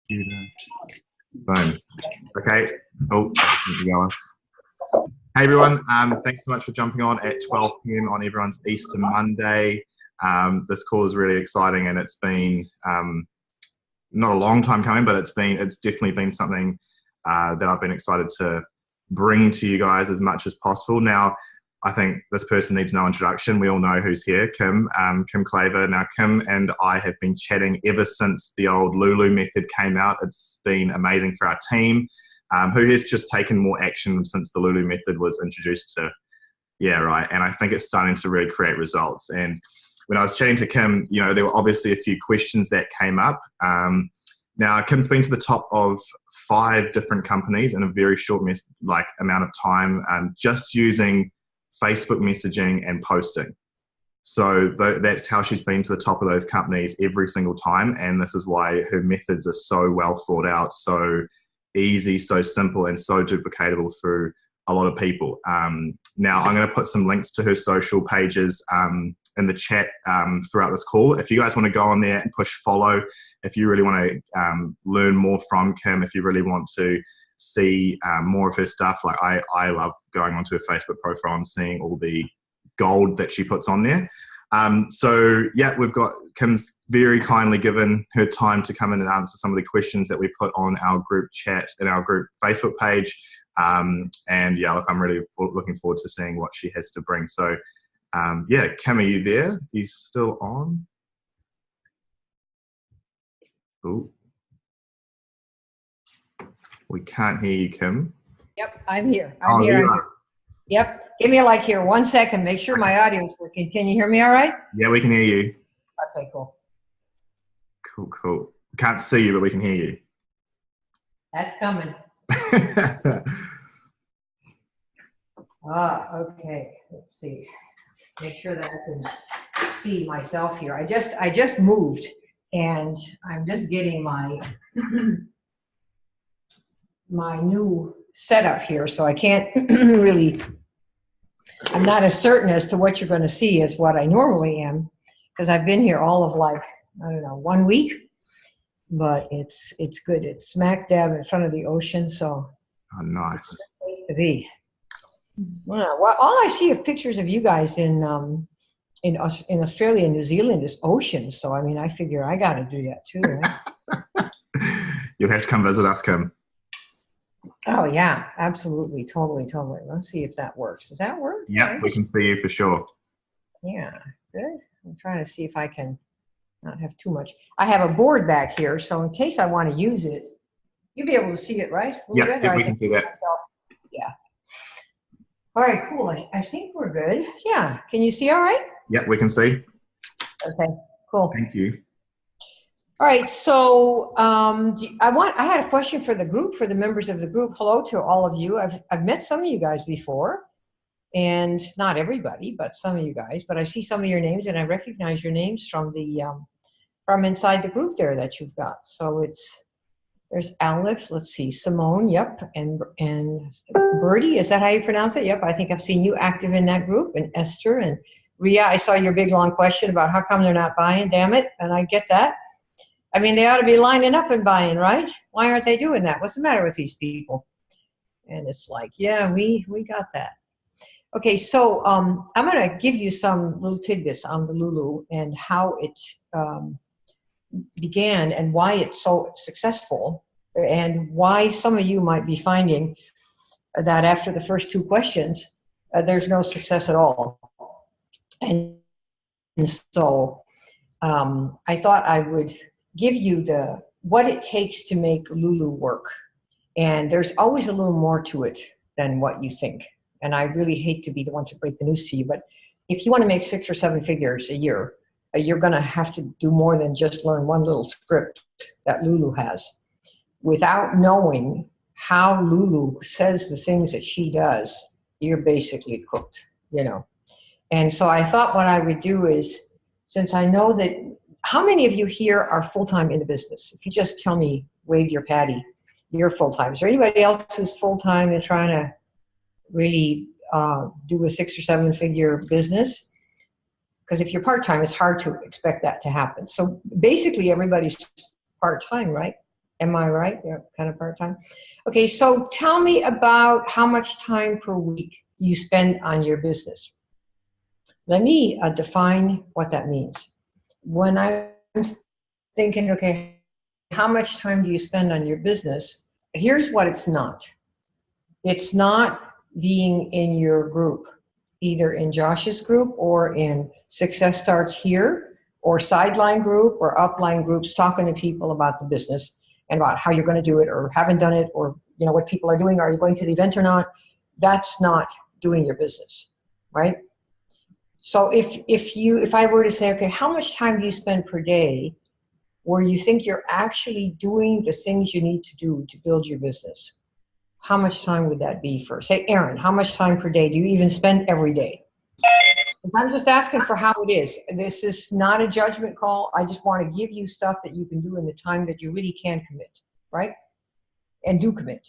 Boom. Okay. Oh, here we go. Hey everyone, thanks so much for jumping on at 12 p.m. on everyone's Easter Monday. This call is really exciting, and it's been not a long time coming, but it's definitely been something that I've been excited to bring to you guys as much as possible. Now, I think this person needs no introduction. We all know who's here, Kim Klaver. Now, Kim and I have been chatting ever since the old Lulu method came out. It's been amazing for our team, who has just taken more action since the Lulu method was introduced to, and I think it's starting to really create results. And when I was chatting to Kim, there were obviously a few questions that came up. Now, Kim's been to the top of 5 different companies in a very short amount of time, just using Facebook messaging and posting. So that's how she's been to the top of those companies every single time. And this is why her methods are so well thought out, so easy, so simple, and so duplicatable through a lot of people. Now, I'm going to put some links to her social pages in the chat throughout this call. If you guys want to go on there and push follow, if you really want to learn more from Kim, if you really want to see more of her stuff, like I love going onto her Facebook profile and seeing all the gold that she puts on there. So yeah, we've got Kim's very kindly given her time to come in and answer some of the questions that we put on our group chat and our group Facebook page. And yeah, look, I'm really looking forward to seeing what she has to bring. So yeah, Kim, are you there? Are you still on? Ooh. We can't hear you, Kim. Yep, I'm here. I'm here. Yep, give me a like here. 1 second. Make sure my audio is working. Can you hear me all right? Yeah, we can hear you. Okay, cool. Cool. Can't see you, but we can hear you. That's coming. Okay. Let's see. Make sure that I can see myself here. I just moved, and I'm just getting my my new setup here, so I can't really, I'm not as certain as to what you're going to see as what I normally am, because I've been here all of 1 week, but it's good. It's smack dab in front of the ocean, so oh, nice. It's a place to be. Well, all I see of pictures of you guys in Australia and New Zealand is oceans, so I mean, I figure I got to do that too, right? You'll have to come visit us, Kim. Oh yeah, absolutely, totally. Let's see if that works. Does that work? Yeah, nice. We can see you for sure. Yeah, good. I'm trying to see if I can not have too much. I have a board back here, so in case I want to use it, you'll be able to see it, right? Yeah, we can see that. Yeah. All right, cool. I think we're good. Yeah. Can you see all right? Yeah, we can see. Okay, cool. Thank you. All right, so I had a question for the group, for the members of the group. Hello to all of you. I've met some of you guys before, and not everybody, but some of you guys. But I see some of your names, and I recognize your names from the from inside the group there that you've got. So there's Alex. Let's see, Simone. Yep, and Birdie. Is that how you pronounce it? Yep. I think I've seen you active in that group, and Esther and Ria. I saw your big long question about how come they're not buying. Damn it, and I get that. I mean, they ought to be lining up and buying, right? Why aren't they doing that? What's the matter with these people? And it's like, yeah, we got that. Okay, so I'm going to give you some little tidbits on the Lulu and how it began and why it's so successful, and why some of you might be finding that after the first 2 questions, there's no success at all. And so I thought I would give you what it takes to make Lulu work. And there's always a little more to it than what you think. And I really hate to be the one to break the news to you, but if you want to make 6 or 7 figures a year, you're going to have to do more than just learn one little script that Lulu has. Without knowing how Lulu says the things that she does, you're basically cooked, And so I thought what I would do is, since I know that, how many of you here are full-time in the business? If you just tell me, wave your patty, you're full-time. Is there anybody else who's full-time and trying to really do a 6 or 7 figure business? Because if you're part-time, it's hard to expect that to happen. So basically everybody's part-time, right? Am I right? Yeah, kind of part-time. Okay, so tell me about how much time per week you spend on your business. Let me define what that means. When I'm thinking, okay, how much time do you spend on your business? Here's what it's not. It's not being in your group, either in Josh's group or in Success Starts Here or sideline group or upline groups, talking to people about the business and about how you're going to do it or haven't done it, or what people are doing. Are you going to the event or not? That's not doing your business, right? So if I were to say, okay, how much time do you spend per day where you think you're actually doing the things you need to do to build your business? How much time would that be for, say, Erin, how much time per day do you even spend every day? I'm just asking for how it is. This is not a judgment call. I just want to give you stuff that you can do in the time that you really can commit, right? And do commit.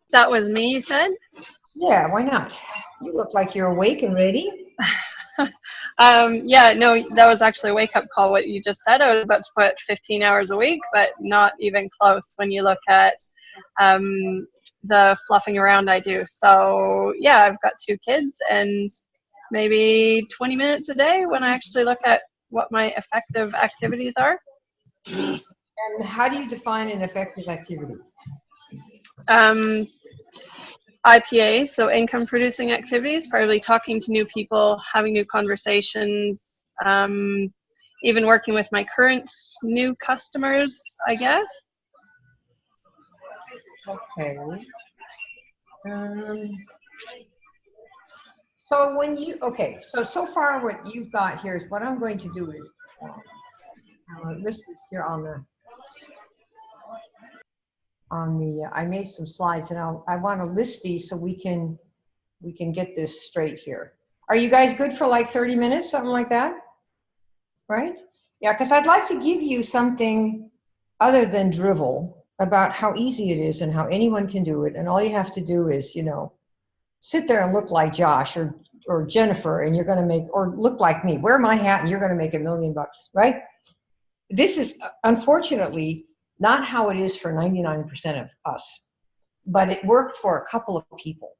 That was me, you said? Yeah, why not? You look like you're awake and ready. Yeah, no, that was actually a wake-up call, what you just said. I was about to put 15 hours a week, but not even close when you look at the fluffing around I do. So yeah, I've got 2 kids and maybe 20 minutes a day when I actually look at what my effective activities are. And how do you define an effective activity? IPA, so income producing activities, probably talking to new people, having new conversations, even working with my current new customers, I guess. Okay. So when you, okay, so far what you've got here is what I'm going to do is, list is here on the, I made some slides and I want to list these so we can get this straight here. Are you guys good for like 30 minutes, something like that? Right? Yeah, because I'd like to give you something other than drivel about how easy it is and how anyone can do it. And all you have to do is, sit there and look like Josh or Jennifer, and you're going to make, or look like me, wear my hat and you're going to make $1 million, right? This is unfortunately not how it is for 99% of us, but it worked for a couple of people.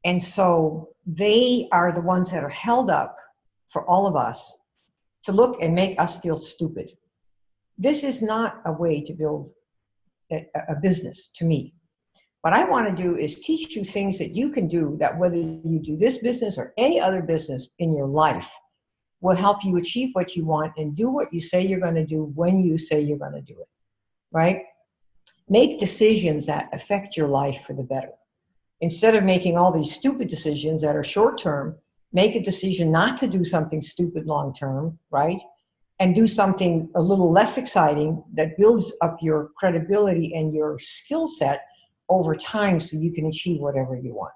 And so they are the ones that are held up for all of us to look and make us feel stupid. This is not a way to build a business to me. What I want to do is teach you things that you can do that whether you do this business or any other business in your life will help you achieve what you want and do what you say you're going to do when you say you're going to do it, right? Make decisions that affect your life for the better. Instead of making all these stupid decisions that are short-term, make a decision not to do something stupid long-term, right? And do something a little less exciting that builds up your credibility and your skill set over time so you can achieve whatever you want.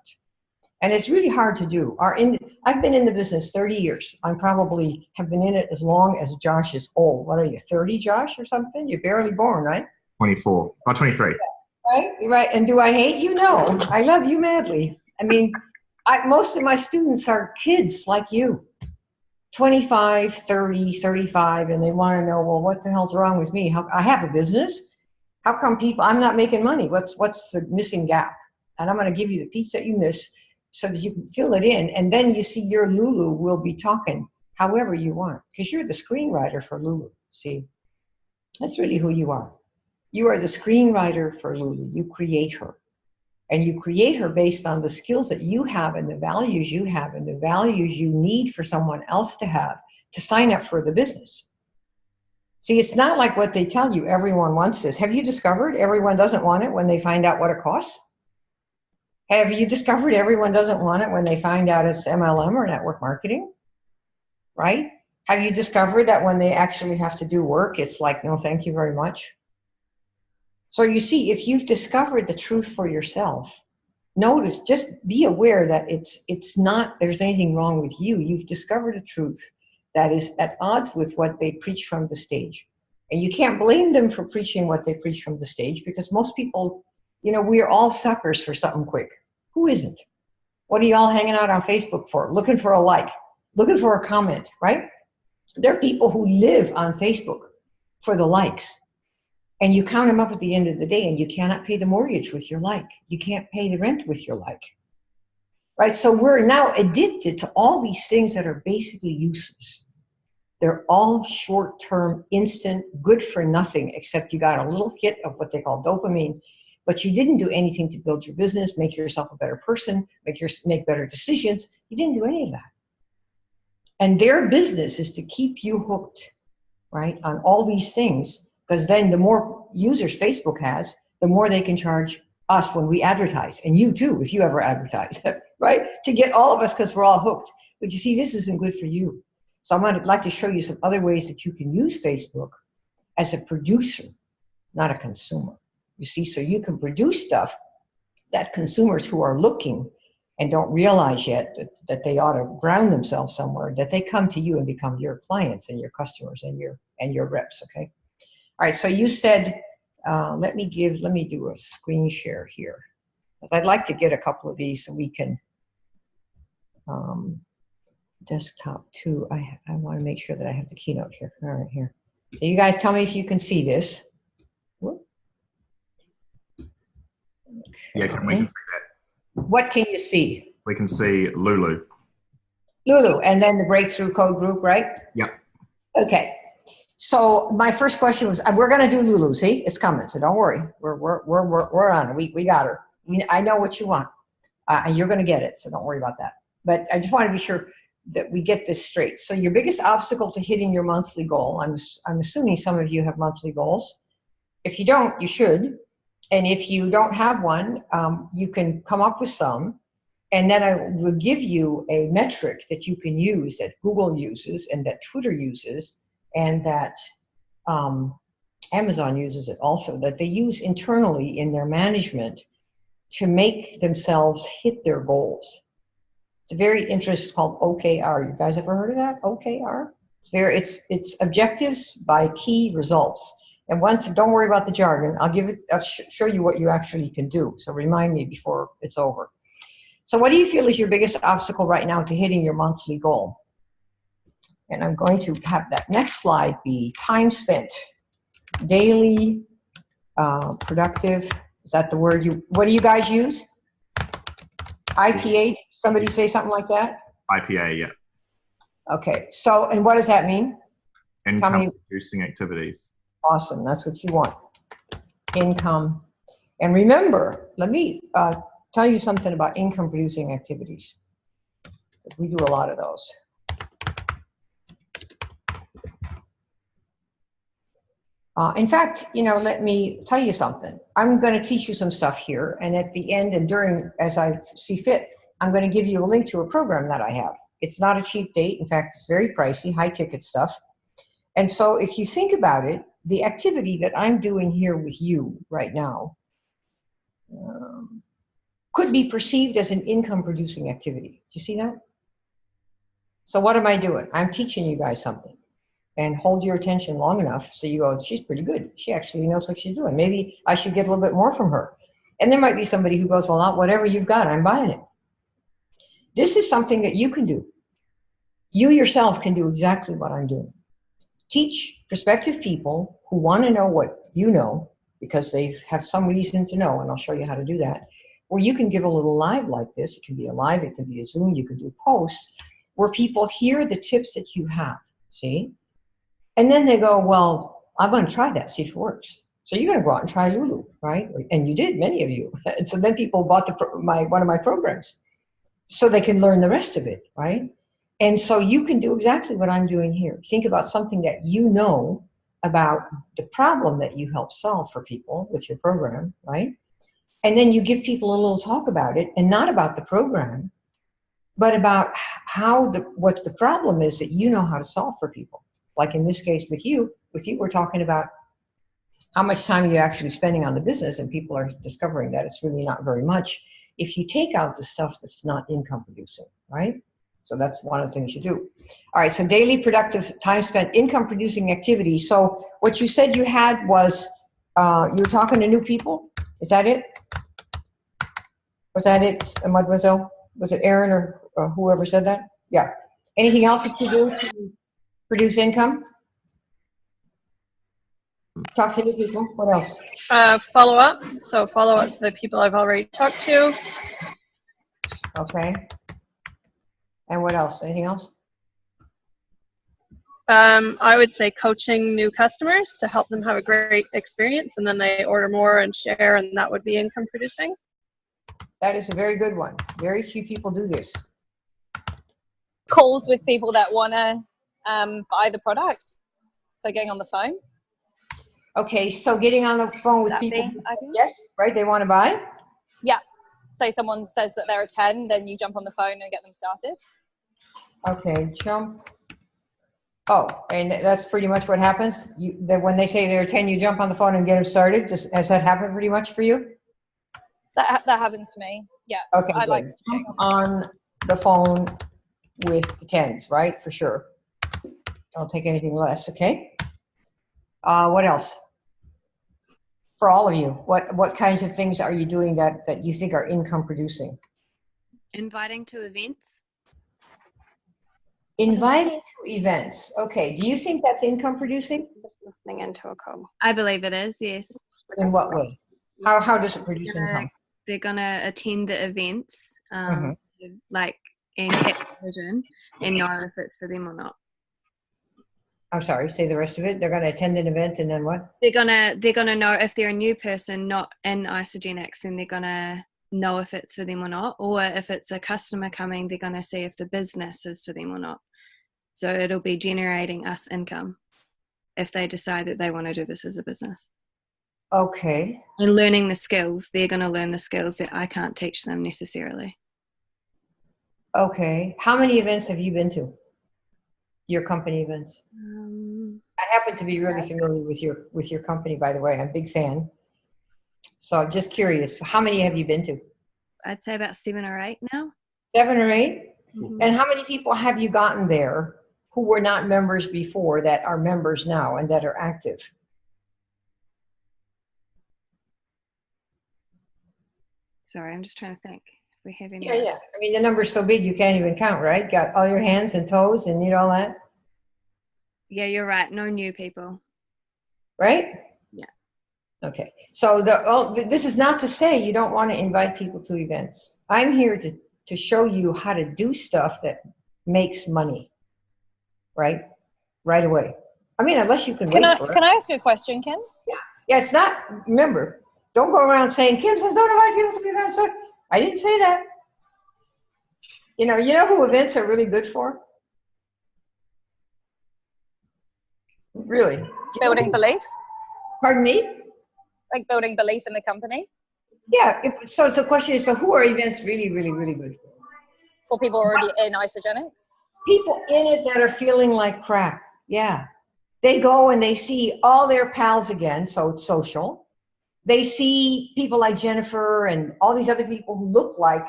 And it's really hard to do. I've been in the business 30 years. I probably have been in it as long as Josh is old. What are you, 30, Josh, or something? You're barely born, right? 24 or 23. Right, right. And do I hate you? No, I love you madly. I mean, most of my students are kids like you, 25, 30, 35, and they want to know, well, what the hell's wrong with me? I have a business. How come I'm not making money? What's the missing gap? And I'm going to give you the piece that you miss so that you can fill it in. And then you see your Lulu will be talking however you want, because you're the screenwriter for Lulu. See, that's really who you are. You are the screenwriter for Lulu. You create her. And you create her based on the skills that you have and the values you have and the values you need for someone else to have to sign up for the business. See, it's not like what they tell you, everyone wants this. Have you discovered everyone doesn't want it when they find out what it costs? Have you discovered everyone doesn't want it when they find out it's MLM or network marketing? Right? Have you discovered that when they actually have to do work, it's like, no, thank you very much? So you see, if you've discovered the truth for yourself, notice, just be aware that it's not, there's anything wrong with you. You've discovered a truth that is at odds with what they preach from the stage. And you can't blame them for preaching what they preach from the stage, because most people, we're all suckers for something quick. Who isn't? What are you all hanging out on Facebook for? Looking for a like, looking for a comment, right? There are people who live on Facebook for the likes. And you count them up at the end of the day, and you cannot pay the mortgage with your like. You can't pay the rent with your like. Right? So we're now addicted to all these things that are basically useless. They're all short-term, instant, good for nothing, except you got a little hit of what they call dopamine, but you didn't do anything to build your business, make yourself a better person, make better decisions. You didn't do any of that. And their business is to keep you hooked, right, on all these things, because then the more users Facebook has, the more they can charge us when we advertise, and you too, if you ever advertise, right, to get all of us, because we're all hooked. But you see, this isn't good for you. So I'd like to show you some other ways that you can use Facebook as a producer, not a consumer. You see, so you can produce stuff that consumers who are looking and don't realize yet that they ought to ground themselves somewhere, that they come to you and become your clients and your customers and your reps, okay? All right, so you said, let me do a screen share here. Because I'd like to get a couple of these so we can, desktop too. I want to make sure that I have the keynote here. All right, here. So you guys tell me if you can see this. Whoop. Okay. Yeah, we can see that. What can you see? We can see Lulu. Lulu, and then the breakthrough code group, right? Yep. Okay. So my first question was, we're going to do Lulu. See, it's coming, so don't worry. We're on it. We got her. I know what you want, and you're going to get it, so don't worry about that. But I just want to be sure that we get this straight. So your biggest obstacle to hitting your monthly goal, I'm assuming some of you have monthly goals. If you don't, you should. And if you don't have one, you can come up with some. And then I will give you a metric that you can use, that Google uses and that Twitter uses, and that Amazon uses it also, that they use internally in their management to make themselves hit their goals. It's very interesting. It's called OKR. You guys ever heard of that? OKR? It's objectives by key results. And don't worry about the jargon. I'll show you what you actually can do. So remind me before it's over. So what do you feel is your biggest obstacle right now to hitting your monthly goal? And I'm going to have that next slide be time spent, daily, productive. Is that the word what do you guys use? IPA, somebody say something like that? IPA, yeah. Okay, so, and what does that mean? Income producing activities. Awesome, that's what you want. Income. And remember, let me tell you something about income producing activities. We do a lot of those. In fact, let me tell you something. I'm going to teach you some stuff here, and at the end and during, as I see fit, I'm going to give you a link to a program that I have. It's not a cheap date. In fact, it's very pricey, high-ticket stuff. And so if you think about it, the activity that I'm doing here with you right now could be perceived as an income-producing activity. Do you see that? So what am I doing? I'm teaching you guys something. And hold your attention long enough so you go, she's pretty good. She actually knows what she's doing. Maybe I should get a little bit more from her. And there might be somebody who goes, well, not whatever you've got, I'm buying it. This is something that you can do. You yourself can do exactly what I'm doing. Teach prospective people who want to know what you know, because they have some reason to know, and I'll show you how to do that, where you can give a little live like this. It can be a live, it can be a Zoom, you can do posts, where people hear the tips that you have, see? And then they go, well, I'm going to try that, see if it works. So you're going to go out and try Lulu, right? And you did, many of you. And so then people bought one of my programs so they can learn the rest of it, right? And so you can do exactly what I'm doing here. Think about something that you know about the problem that you help solve for people with your program, right? And then you give people a little talk about it, and not about the program, but about what the problem is that you know how to solve for people. Like in this case with you, we're talking about how much time are you actually spending on the business, and people are discovering that it's really not very much if you take out the stuff that's not income producing, right? So that's one of the things you do. All right, so daily productive time spent, income producing activity. So what you said you had was, you were talking to new people? Is that it? Was that it, Mademoiselle? Was it Aaron or whoever said that? Yeah. Anything else that you do to produce income? Talk to new people. What else? Follow up. So follow up the people I've already talked to. Okay. And what else? Anything else? I would say coaching new customers to help them have a great experience, and then they order more and share, and that would be income producing. That is a very good one. Very few people do this. Calls with people that want to buy the product. So getting on the phone. Okay, so getting on the phone with people. I think. Yes, right? They want to buy? Yeah. Say someone says that they're a 10, then you jump on the phone and get them started. Okay, jump. Oh, and that's pretty much what happens? When they say they're 10, you jump on the phone and get them started? Has that happened pretty much for you? That happens to me. Yeah. Okay, I good. like Jump on the phone with the 10s, right? For sure. Don't take anything less, okay? What else? For all of you, what kinds of things are you doing that you think are income producing? Inviting to events. Inviting to events. Okay. Do you think that's income producing? Just listening into a call. I believe it is, yes. In what way? How does it produce income? They're going to attend the events, Mm-hmm. like, and catch vision and know if it's for them or not. I'm sorry, say the rest of it. They're going to attend an event and then what? They're gonna know if they're a new person not in Isogenics, then they're gonna know if it's for them or not, or if it's a customer coming, they're gonna see if the business is for them or not. So it'll be generating us income if they decide that they want to do this as a business. Okay. And learning the skills, they're gonna learn the skills that I can't teach them necessarily. Okay. How many events have you been to? Your company events? I happen to be really familiar with your company, by the way. I'm a big fan. So I'm just curious, how many have you been to? I'd say about 7 or 8 now. 7 or 8? Mm-hmm. And how many people have you gotten there who were not members before that are members now and that are active? Sorry, I'm just trying to think. If we have any. Yeah. I mean, the number's so big you can't even count, right? Got all your hands and toes and all that. Yeah, you're right. No new people. Right? Yeah. Okay. So this is not to say you don't want to invite people to events. I'm here to show you how to do stuff that makes money. Right? Right away. I mean, unless you can wait for it. Can I ask you a question, Kim? Yeah, it's not, remember, don't go around saying, Kim says don't invite people to events. I didn't say that. You know who events are really good for? Really? Building belief? Pardon me? Like building belief in the company? Yeah, so it's a question, so who are events really, really, really good for? For people already in Isogenics? People in it that are feeling like crap, yeah. They go and they see all their pals again, so it's social. They see people like Jennifer and all these other people who look like,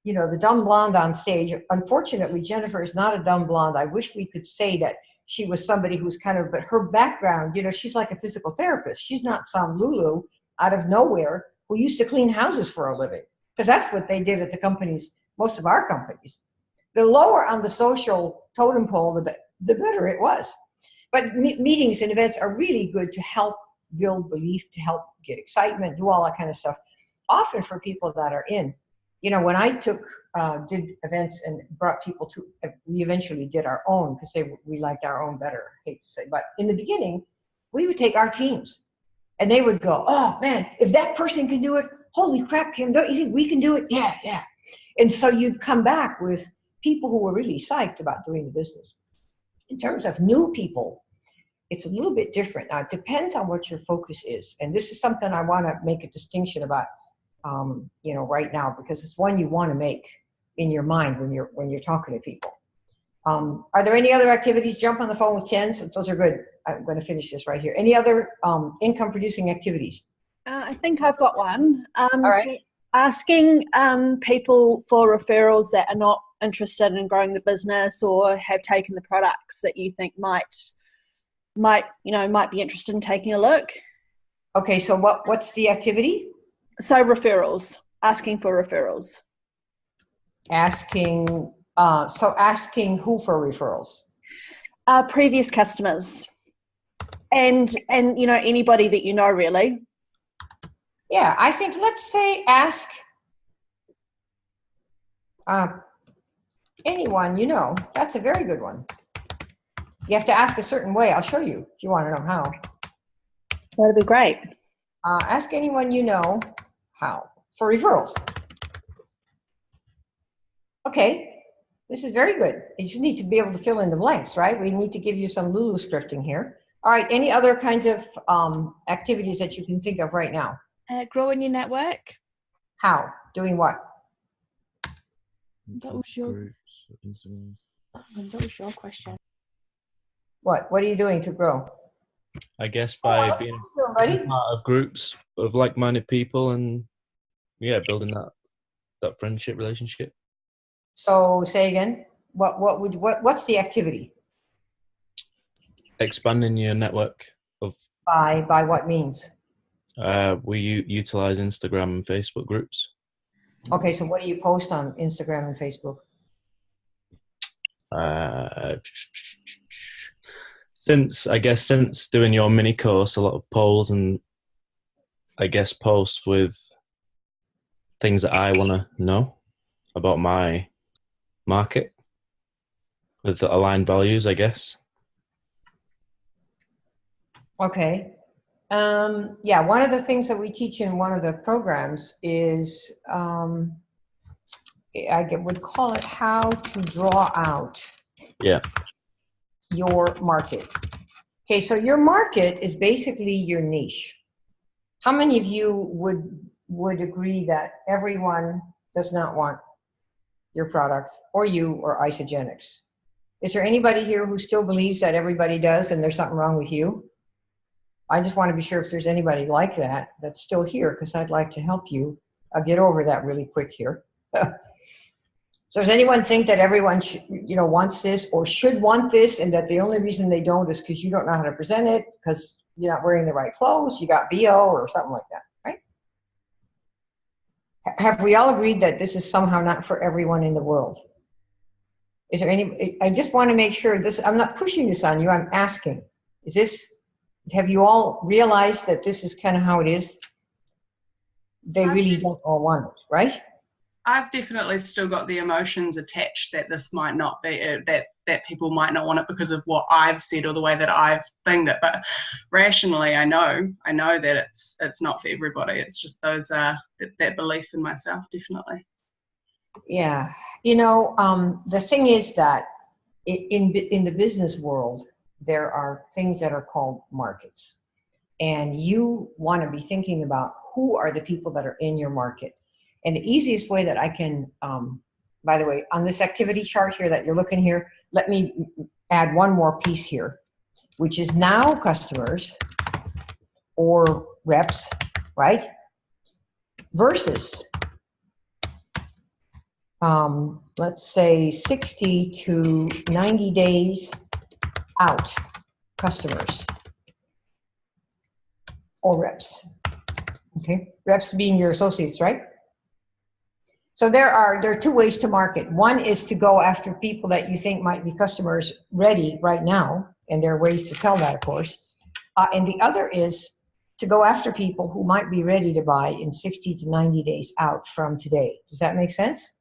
the dumb blonde on stage. Unfortunately, Jennifer is not a dumb blonde. I wish we could say that she was somebody who's but her background, she's like a physical therapist. She's not some Lulu out of nowhere who used to clean houses for a living, because that's what they did at the companies, most of our companies. The lower on the social totem pole, the better it was. But meetings and events are really good to help build belief, to help get excitement, do all that kind of stuff, often for people that are in. When I did events and brought people to, we eventually did our own because we liked our own better, I hate to say. But in the beginning, we would take our teams and they would go, oh man, if that person can do it, holy crap, Kim, don't you think we can do it? Yeah. And so you'd come back with people who were really psyched about doing the business. In terms of new people, it's a little bit different. Now, it depends on what your focus is. And this is something I want to make a distinction about, right now, because it's one you want to make in your mind when you're talking to people. Are there any other activities? Jump on the phone with 10s. Those are good. I'm going to finish this right here. Any other income producing activities? I think I've got one. All right. So asking people for referrals that are not interested in growing the business or have taken the products that you think might be interested in taking a look. Okay, so what's the activity? So referrals, asking for referrals. Asking who for referrals? Previous customers. And you know, anybody that you know, really. Yeah, I think, let's say, ask anyone you know. That's a very good one. You have to ask a certain way. I'll show you if you want to know how. That'd be great. Ask anyone you know how for referrals. Okay, this is very good. You just need to be able to fill in the blanks, right? We need to give you some Lulu scripting here. All right, any other kinds of activities that you can think of right now? Growing your network. How? Doing what? That was your question. What are you doing to grow? I guess by being part of groups of like-minded people and building that friendship relationship. So say again. What's the activity? Expanding your network of. By what means? We utilize Instagram and Facebook groups. Okay, so what do you post on Instagram and Facebook? Since doing your mini course, a lot of polls and I guess posts with things that I want to know about my market with the aligned values, I guess. Okay. Yeah, one of the things that we teach in one of the programs is, would call it how to draw out your market. Okay, so your market is basically your niche. How many of you would agree that everyone does not want your product or you or Isogenics? Is there anybody here who still believes that everybody does and there's something wrong with you? I just want to be sure if there's anybody like that that's still here, because I'd like to help you get over that really quick here. So does anyone think that everyone wants this or should want this, and that the only reason they don't is because you don't know how to present it, because you're not wearing the right clothes, you got BO or something like that, right? Have we all agreed that this is somehow not for everyone in the world? Is there any, I just want to make sure this, I'm not pushing this on you, I'm asking, have you all realized that this is kind of how it is? They really don't all want it, right? I've definitely still got the emotions attached that this might not be, that people might not want it because of what I've said or the way that I've thinged it. But rationally, I know that it's not for everybody. It's just those that belief in myself, definitely. Yeah, the thing is that in the business world, there are things that are called markets, and you want to be thinking about who are the people that are in your market. And the easiest way that I can, by the way, on this activity chart here that you're looking here, let me add one more piece here, which is now customers or reps, right? Versus, let's say 60 to 90 days out customers or reps. Okay, reps being your associates, right? So there are two ways to market. One is to go after people that you think might be customers ready right now, and there are ways to tell that, of course. And the other is to go after people who might be ready to buy in 60 to 90 days out from today. Does that make sense?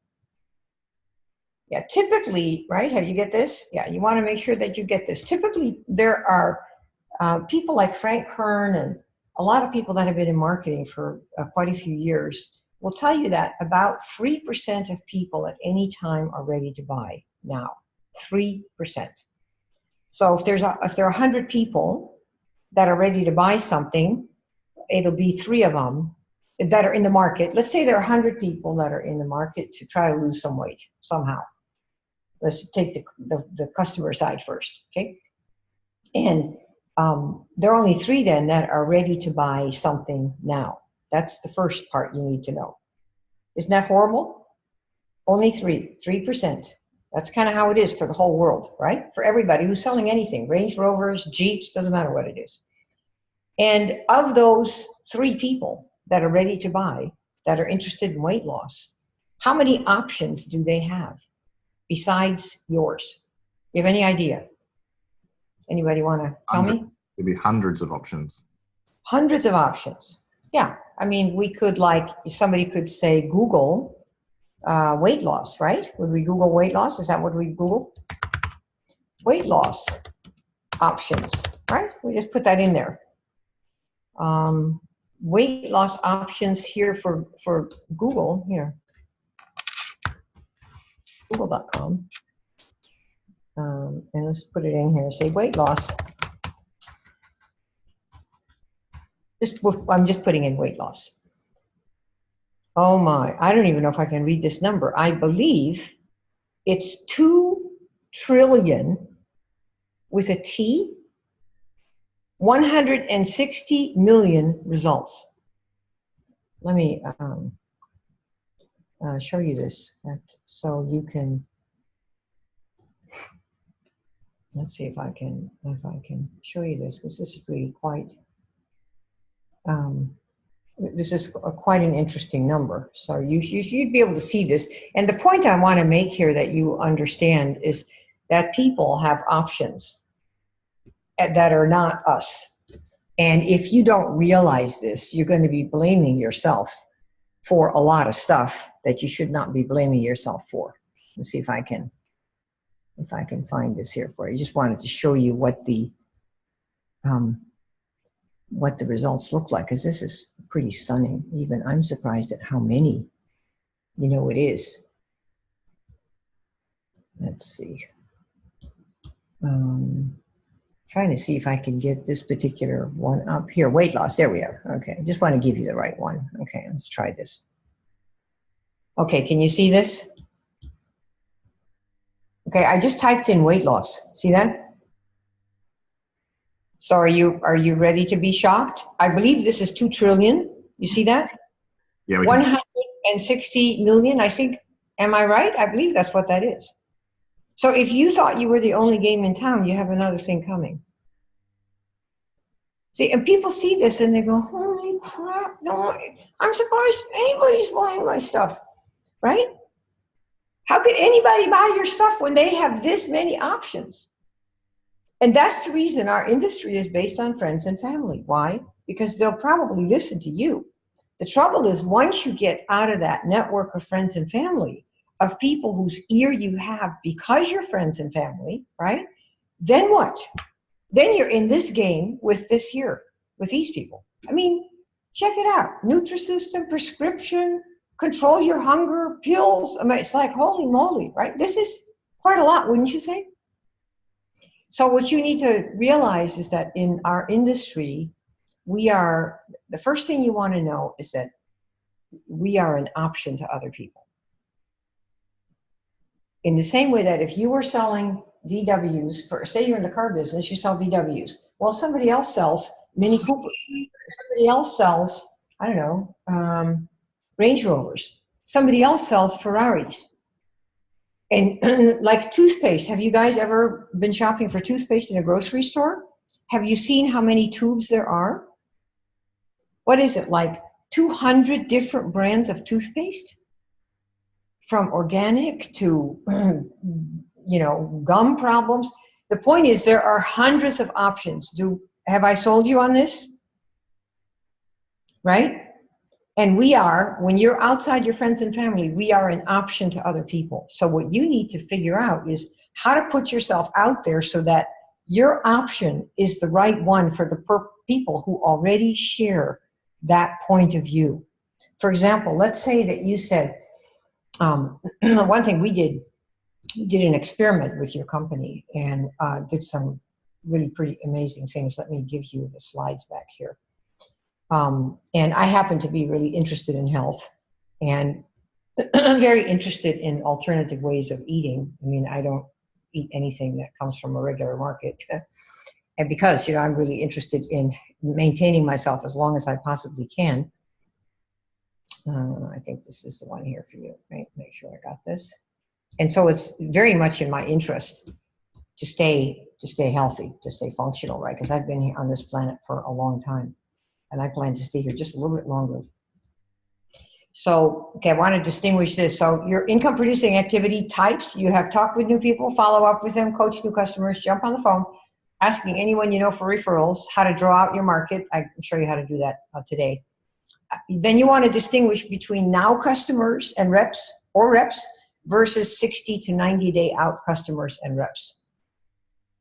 Yeah, typically, right? Have you get this? Yeah, you want to make sure that you get this. Typically, there are people like Frank Kern and a lot of people that have been in marketing for quite a few years will tell you that about 3% of people at any time are ready to buy now. 3%. So if there are 100 people that are ready to buy something, it'll be 3 of them that are in the market. Let's say there are 100 people that are in the market to try to lose some weight somehow. Let's take the customer side first, okay? And there are only 3 then that are ready to buy something now. That's the first part you need to know. Isn't that horrible? Only 3%. That's kind of how it is for the whole world, right? For everybody who's selling anything, Range Rovers, Jeeps, doesn't matter what it is. And of those 3 people that are ready to buy, that are interested in weight loss, how many options do they have besides yours? You have any idea? Anybody want to tell me? There'd be hundreds of options. Hundreds of options. Yeah. I mean, we could, like, somebody could say Google weight loss, right? Would we Google weight loss? Is that what we Google? Weight loss options, right? We just put that in there. Weight loss options here for Google, here. Google.com. And let's put it in here. Say weight loss. I'm just putting in weight loss. Oh my, I don't even know if I can read this number. I believe it's 2 trillion with a T, 160 million results. Let me show you this so you can, let's see if I can show you this, because this is really quite, this is quite an interesting number. So you'd be able to see this. And the point I want to make here that you understand is that people have options that are not us. And if you don't realize this, you're going to be blaming yourself for a lot of stuff that you should not be blaming yourself for. Let's see if I can find this here for you. Just wanted to show you what the results look like, because this is pretty stunning. Even I'm surprised at how many, it is. Let's see. Trying to see if I can get this particular one up here. Weight loss, there we are. Okay, I just want to give you the right one. Okay, let's try this. Okay, can you see this? Okay, I just typed in weight loss. See that? So are you ready to be shocked? I believe this is 2 trillion. You see that? Yeah, 160 million, I think. Am I right? I believe that's what that is. So if you thought you were the only game in town, you have another thing coming. See, and people see this and they go, holy crap, no, I'm surprised anybody's buying my stuff, right? How could anybody buy your stuff when they have this many options? And that's the reason our industry is based on friends and family. Why? Because they'll probably listen to you. The trouble is, once you get out of that network of friends and family, of people whose ear you have because you're friends and family, right? Then what? Then you're in this game with this here, with these people. I mean, check it out. Nutrisystem, prescription, control your hunger, pills. I mean, it's like, holy moly, right? This is quite a lot, wouldn't you say? So what you need to realize is that in our industry, the first thing you want to know is that we are an option to other people. In the same way that if you were selling VWs, say you're in the car business, you sell VWs. Well, somebody else sells Mini Coopers. Somebody else sells, I don't know, Range Rovers. Somebody else sells Ferraris. And like toothpaste, have you guys ever been shopping for toothpaste in a grocery store? Have you seen how many tubes there are? What is it, like 200 different brands of toothpaste? From organic to, gum problems. The point is there are hundreds of options. Have I sold you on this? Right? And when you're outside your friends and family, we are an option to other people. So what you need to figure out is how to put yourself out there so that your option is the right one for the people who already share that point of view. For example, let's say that you said, one thing we did an experiment with your company and did some really pretty amazing things. Let me give you the slides back here. And I happen to be really interested in health and I'm very interested in alternative ways of eating. I mean, I don't eat anything that comes from a regular market. And because, I'm really interested in maintaining myself as long as I possibly can. I think this is the one here for you, right? Make sure I got this. And so it's very much in my interest to stay healthy, to stay functional, right? Because I've been here on this planet for a long time and I plan to stay here just a little bit longer. So, okay, I want to distinguish this. So your income producing activity types, you have talked with new people, follow up with them, coach new customers, jump on the phone. asking anyone you know for referrals, how to draw out your market. I can show you how to do that today. Then you want to distinguish between now customers and reps versus 60 to 90 day out customers and reps.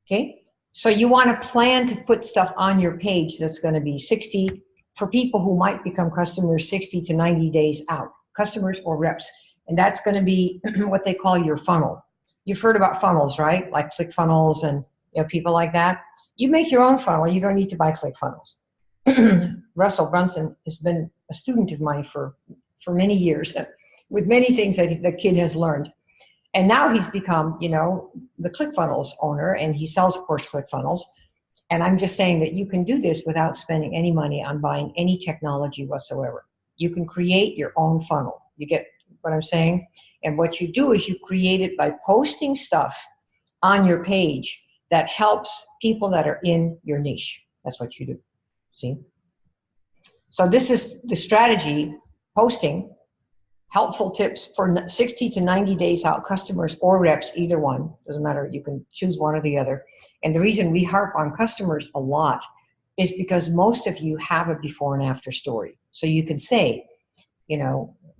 Okay? So you want to plan to put stuff on your page that's going to be 60 for people who might become customers 60 to 90 days out, customers or reps. And that's going to be what they call your funnel. You've heard about funnels, right? Like ClickFunnels and people like that. You make your own funnel. You don't need to buy ClickFunnels. Russell Brunson has been a student of mine for many years with many things that the kid has learned. And now he's become, the ClickFunnels owner, and he sells, of course, ClickFunnels. And I'm just saying that you can do this without spending any money on buying any technology whatsoever. You can create your own funnel. You get what I'm saying? And what you do is you create it by posting stuff on your page that helps people that are in your niche. That's what you do. See? So this is the strategy, posting helpful tips for 60 to 90 days out, customers or reps, either one. Doesn't matter. You can choose one or the other. And the reason we harp on customers a lot is because most of you have a before and after story. So you can say,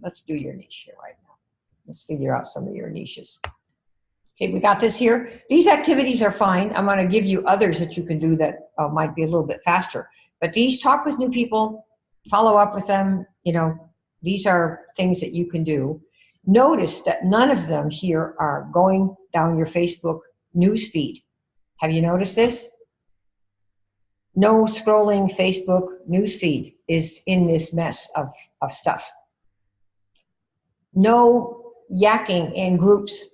let's do your niche here right now. Let's figure out some of your niches. Okay, we got this here. These activities are fine. I'm going to give you others that you can do that might be a little bit faster. But these, talk with new people, follow up with them, these are things that you can do. Notice that none of them here are going down your Facebook news feed. Have you noticed this? No scrolling Facebook news feed is in this mess of stuff. No yakking in groups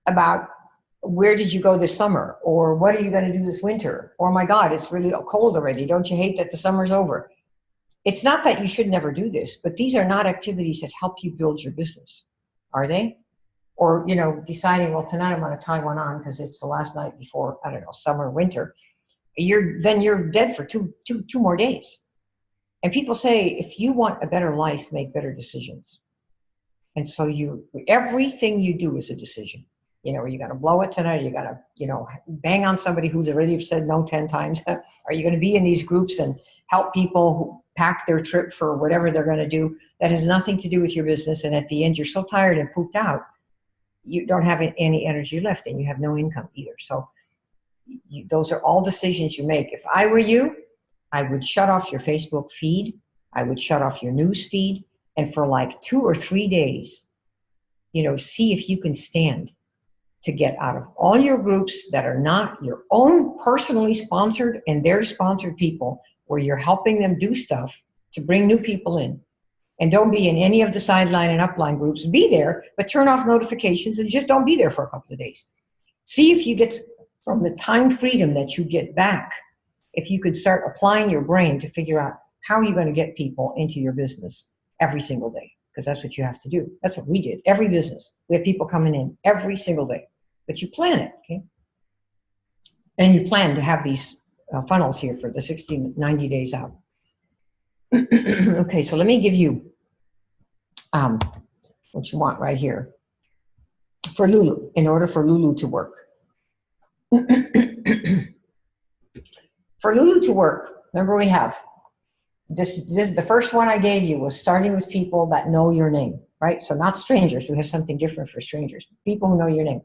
about where did you go this summer, or what are you going to do this winter, or my God, it's really cold already. Don't you hate that the summer's over? It's not that you should never do this, but these are not activities that help you build your business, are they? Or, deciding, well, tonight I'm going to tie one on because it's the last night before, I don't know, summer, winter. Then you're dead for two more days. And people say, if you want a better life, make better decisions. And so everything you do is a decision. Are you going to blow it tonight? Are you going to, bang on somebody who's already said no 10 times? Are you going to be in these groups and help people who pack their trip for whatever they're going to do? That has nothing to do with your business. And at the end, you're so tired and pooped out, you don't have any energy left, and you have no income either. So those are all decisions you make. If I were you, I would shut off your Facebook feed. I would shut off your news feed. And for like 2 or 3 days, see if you can stand to get out of all your groups that are not your own personally sponsored and their sponsored people, where you're helping them do stuff to bring new people in. And don't be in any of the sideline and upline groups. Be there, but turn off notifications and just don't be there for a couple of days. See if you get, from the time freedom that you get back, if you could start applying your brain to figure out how are you going to get people into your business every single day, because that's what you have to do. That's what we did. Every business, we have people coming in every single day, but you plan it, okay? And you plan to have these funnels here for the 60, 90 days out. Okay, so let me give you what you want right here for Lulu, in order for Lulu to work. For Lulu to work, remember we have this, the first one I gave you was starting with people that know your name, right? So not strangers. We have something different for strangers. People who know your name.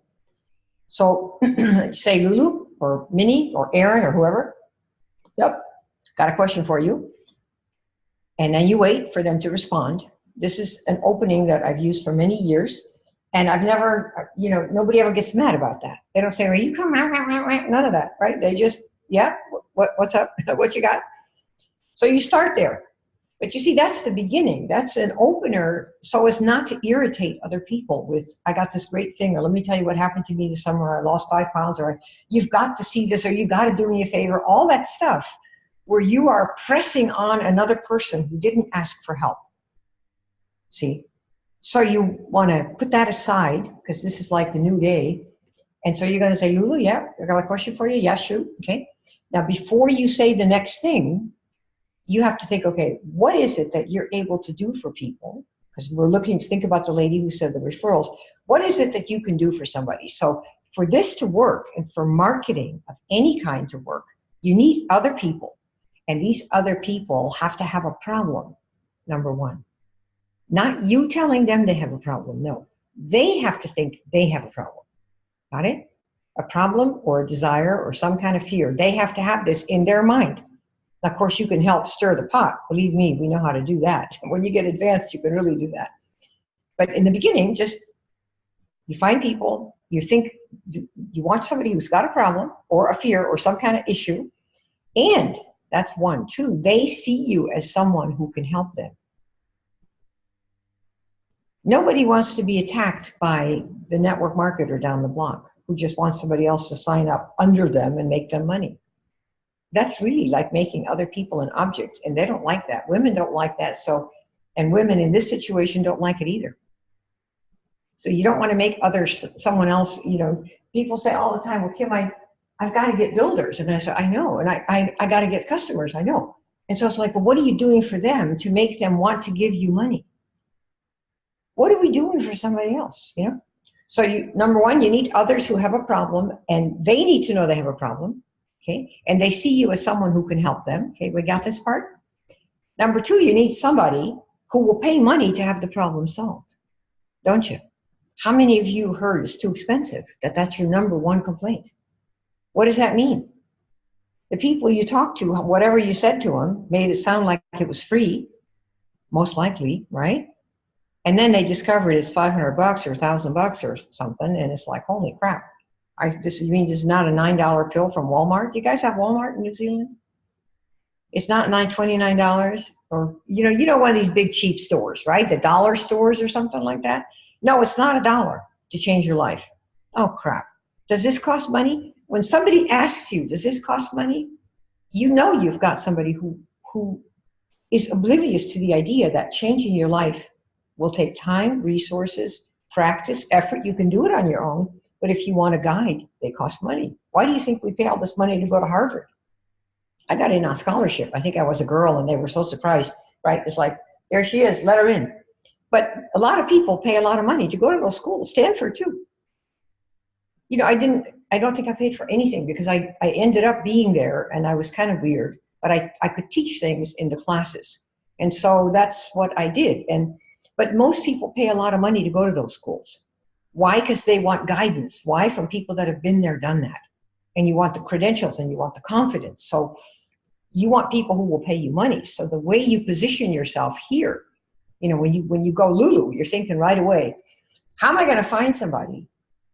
So say Lulu or Minnie or Aaron or whoever. Yep, got a question for you. And then you wait for them to respond. This is an opening that I've used for many years. And I've never, nobody ever gets mad about that. They don't say, well, you come, none of that, right? They just, yeah, what's up? What you got? So you start there. But you see, that's the beginning. That's an opener so as not to irritate other people with, I got this great thing, or let me tell you what happened to me this summer, I lost 5 pounds, or you've got to see this, or you got to do me a favor, all that stuff where you are pressing on another person who didn't ask for help. See? So you want to put that aside, because this is like the new day. And so you're going to say, Lulu, yeah, I got a question for you. Yeah, shoot. Okay. Now, before you say the next thing, you have to think, okay, what is it that you're able to do for people? Because we're looking to think about the lady who said the referrals. What is it that you can do for somebody? So for this to work and for marketing of any kind to work, you need other people. And these other people have to have a problem, number one. Not you telling them they have a problem, no. They have to think they have a problem. Got it? A problem or a desire or some kind of fear. They have to have this in their mind. Now, of course, you can help stir the pot. Believe me, we know how to do that. When you get advanced, you can really do that. But in the beginning, just you find people, you think you want somebody who's got a problem or a fear or some kind of issue. And that's one. Two, they see you as someone who can help them. Nobody wants to be attacked by the network marketer down the block who just wants somebody else to sign up under them and make them money. That's really like making other people an object, and they don't like that. Women don't like that, and women in this situation don't like it either. So you don't want to make someone else, people say all the time, well, Kim, I've got to get builders. And I say, I know, and I got to get customers, I know. And so it's like, well, what are you doing for them to make them want to give you money? What are we doing for somebody else, So number one, you need others who have a problem, and they need to know they have a problem, okay? And they see you as someone who can help them, okay? We got this part? Number two, you need somebody who will pay money to have the problem solved, don't you? How many of you heard it's too expensive, that's your number one complaint? What does that mean? The people you talked to, whatever you said to them, made it sound like it was free, most likely, right? And then they discovered it's $500 or $1,000 or something, and it's like, holy crap! You mean this is not a $9 pill from Walmart? Do you guys have Walmart in New Zealand? It's not $29, or one of these big cheap stores, right? The dollar stores or something like that. No, it's not $1 to change your life. Oh crap! Does this cost money? When somebody asks you, does this cost money? You've got somebody who is oblivious to the idea that changing your life will take time, resources, practice, effort. You can do it on your own, but if you want a guide, they cost money. Why do you think we pay all this money to go to Harvard? I got in on scholarship. I think I was a girl, and they were so surprised, right? It's like, there she is, let her in. But a lot of people pay a lot of money to go to those schools, Stanford too. I don't think I paid for anything because I ended up being there, and I was kind of weird, but I could teach things in the classes. And so that's what I did. But most people pay a lot of money to go to those schools. Why? Because they want guidance. Why? From people that have been there, done that. And you want the credentials and you want the confidence. So you want people who will pay you money. So the way you position yourself here, when you go Lulu, you're thinking right away, how am I going to find somebody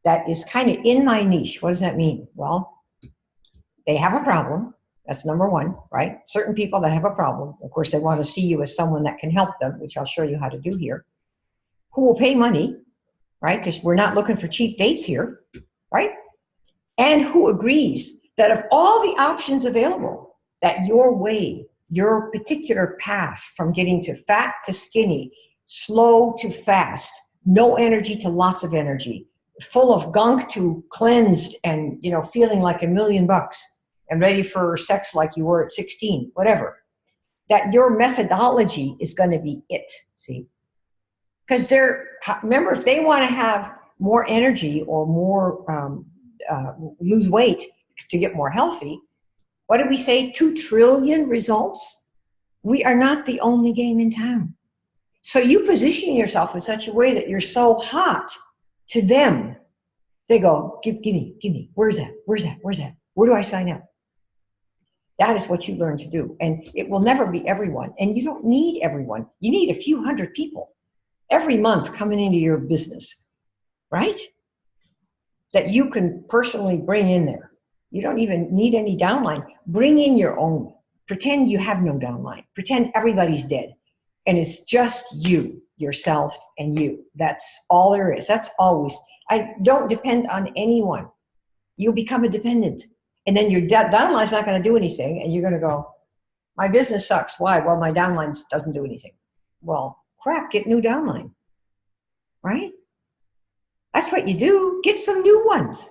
that is kind of in my niche? What does that mean? Well, they have a problem. That's number one, right? Certain people that have a problem, of course, they want to see you as someone that can help them, which I'll show you how to do here, who will pay money, right? Because we're not looking for cheap dates here, right? And who agrees that of all the options available, that your way, your particular path from getting to fat to skinny, slow to fast, no energy to lots of energy, full of gunk to cleansed and, feeling like $1 million and ready for sex like you were at 16, whatever, that your methodology is going to be it, see? Because remember, if they want to have more energy or more, lose weight to get more healthy, what did we say, 2 trillion results? We are not the only game in town. So you position yourself in such a way that you're so hot to them, they go, give me, where's that? Where do I sign up? That is what you learn to do. And it will never be everyone. And you don't need everyone. You need a few hundred people every month coming into your business, right? That you can personally bring in there. You don't even need any downline. Bring in your own. Pretend you have no downline. Pretend everybody's dead. And it's just you, yourself, and you. That's all there is. That's always. I don't depend on anyone. You'll become a dependent. And then your downline's not going to do anything. And you're going to go, my business sucks. Why? Well, my downline doesn't do anything. Well, crap, get new downline. Right? That's what you do. Get some new ones.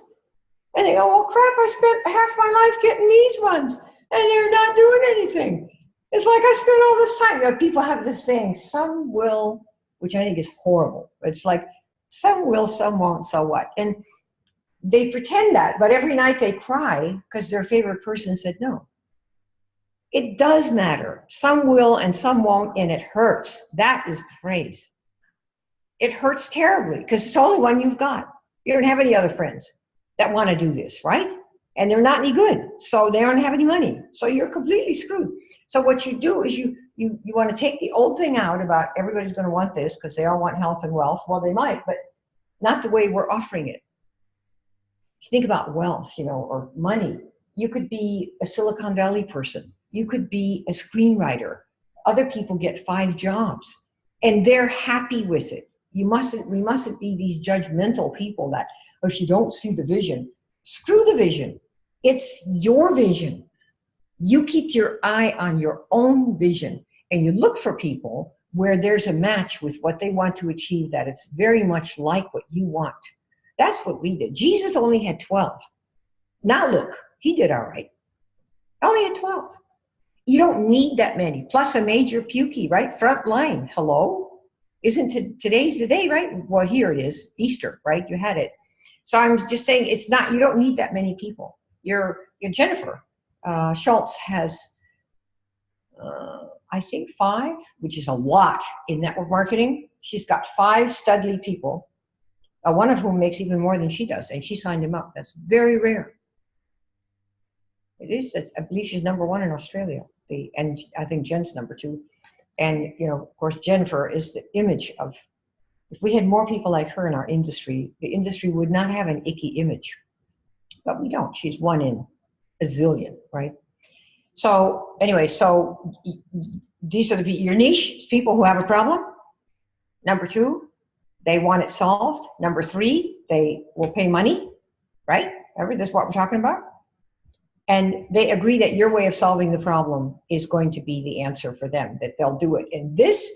And they go, oh, crap, I spent half my life getting these ones. And they're not doing anything. It's like I spent all this time. People have this saying, some will, which I think is horrible. It's like, some will, some won't, so what? And they pretend that, but every night they cry because their favorite person said no. It does matter. Some will and some won't, and it hurts. That is the phrase. It hurts terribly because it's the only one you've got. You don't have any other friends that want to do this, right? And they're not any good, so they don't have any money. So you're completely screwed. So what you do is you want to take the old thing out about everybody's going to want this because they all want health and wealth. Well, they might, but not the way we're offering it. You think about wealth, or money. You could be a Silicon Valley person. You could be a screenwriter. Other people get 5 jobs, and they're happy with it. We mustn't be these judgmental people that, if you don't see the vision, screw the vision. It's your vision. You keep your eye on your own vision, and you look for people where there's a match with what they want to achieve, that it's very much like what you want. That's what we did. Jesus only had 12. Now look, he did all right. Only had 12. You don't need that many. Plus a major pukey, right? Front line. Hello? Isn't today's the day, right? Well, here it is. Easter, right? You had it. So I'm just saying you don't need that many people. You're Jennifer Schultz has, I think 5, which is a lot in network marketing. She's got 5 studly people, one of whom makes even more than she does, and she signed him up. That's very rare. It is. I believe she's number 1 in Australia. And I think Jen's number 2. And, of course, Jennifer is the image of, if we had more people like her in our industry, the industry would not have an icky image. But we don't. She's 1 in a zillion, right? So anyway, these are your niche. It's people who have a problem. Number 2, they want it solved. Number 3, they will pay money, right? That's what we're talking about. And they agree that your way of solving the problem is going to be the answer for them, that they'll do it. And this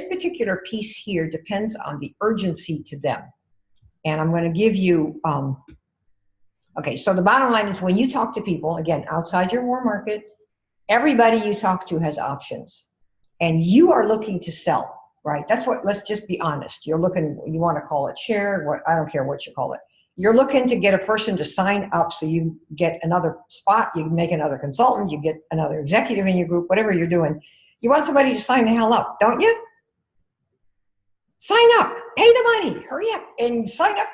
particular piece here depends on the urgency to them. And I'm going to give you, okay, so the bottom line is when you talk to people, again, outside your warm market, everybody you talk to has options. And you are looking to sell, right? Let's just be honest. You want to call it share, I don't care what you call it. You're looking to get a person to sign up so you get another spot, you make another consultant, you get another executive in your group, whatever you're doing. You want somebody to sign the hell up, don't you? Sign up, pay the money, hurry up and sign up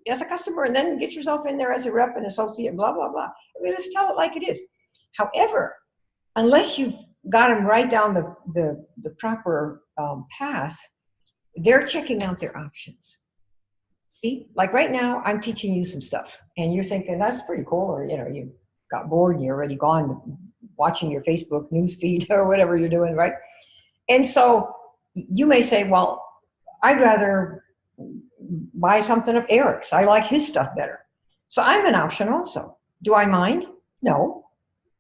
as a customer and then get yourself in there as a rep and associate, blah, blah, blah. I mean, let's tell it like it is. However, unless you've got them right down the proper path, they're checking out their options. See, like right now, I'm teaching you some stuff, and you're thinking, that's pretty cool, or, you got bored and you're already gone watching your Facebook news feed or whatever you're doing, right? And so you may say, well, I'd rather buy something of Eric's. I like his stuff better. So I'm an option also. Do I mind? No.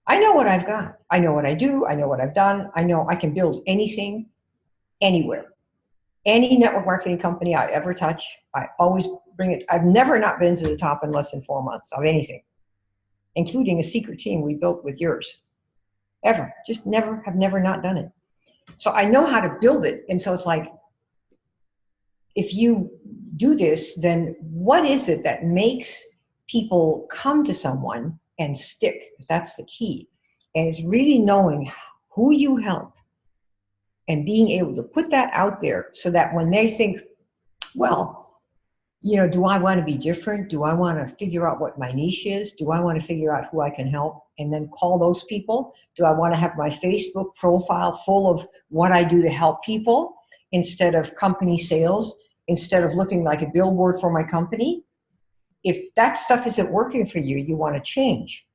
I know what I've got. I know what I do. I know what I've done. I know I can build anything, anywhere. Any network marketing company I ever touch, I always bring it. I've never not been to the top in less than 4 months of anything, including a secret team we built with yours. Ever. Just have never not done it. So I know how to build it. And so it's like, if you do this, then what is it that makes people come to someone and stick? That's the key. And it's really knowing who you help and being able to put that out there so that when they think, well, do I want to be different? Do I want to figure out what my niche is? Do I want to figure out who I can help and then call those people? Do I want to have my Facebook profile full of what I do to help people instead of company sales, instead of looking like a billboard for my company? If that stuff isn't working for you, you want to change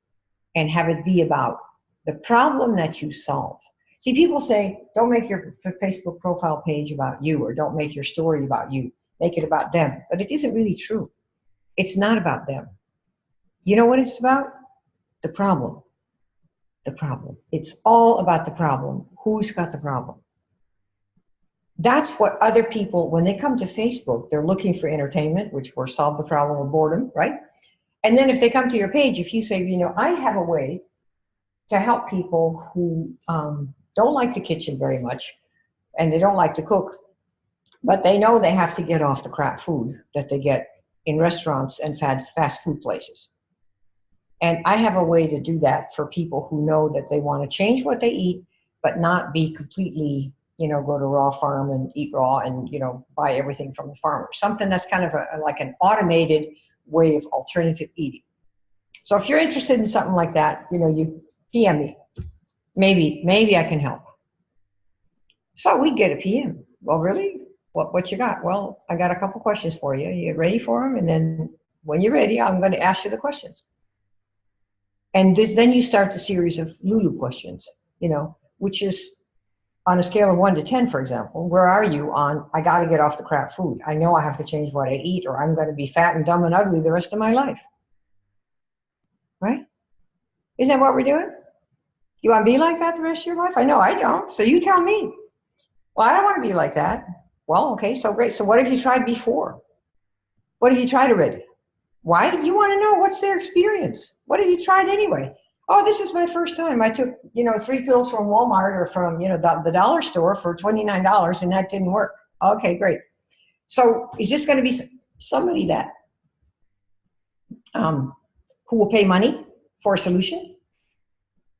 and have it be about the problem that you solve. See, people say, don't make your Facebook profile page about you, or don't make your story about you. Make it about them. But it isn't really true. It's not about them. You know what it's about? The problem. The problem. It's all about the problem. Who's got the problem? That's what other people, when they come to Facebook, they're looking for entertainment, which will solve the problem of boredom, right? And then if they come to your page, if you say, I have a way to help people who don't like the kitchen very much, and they don't like to cook, but they know they have to get off the crap food that they get in restaurants and fast food places. And I have a way to do that for people who know that they want to change what they eat, but not be completely, go to raw farm and eat raw and, buy everything from the farmer. Something that's kind of like an automated way of alternative eating. So if you're interested in something like that, you PM me. Maybe I can help. So we get a PM. Well, really? What you got? Well, I got a couple questions for you. You get ready for them? And then when you're ready, I'm going to ask you the questions. And then you start the series of Lulu questions, which is on a scale of 1 to 10, for example. Where are you on, I got to get off the crap food. I know I have to change what I eat or I'm going to be fat and dumb and ugly the rest of my life. Right? Isn't that what we're doing? You want to be like that the rest of your life? I know I don't. So you tell me. Well, I don't want to be like that. Well, okay, so great. So what have you tried before? What have you tried already? Why? You want to know what's their experience. What have you tried anyway? Oh, this is my first time. I took, 3 pills from Walmart or from, the dollar store for $29 and that didn't work. Okay, great. So is this going to be somebody that who will pay money for a solution?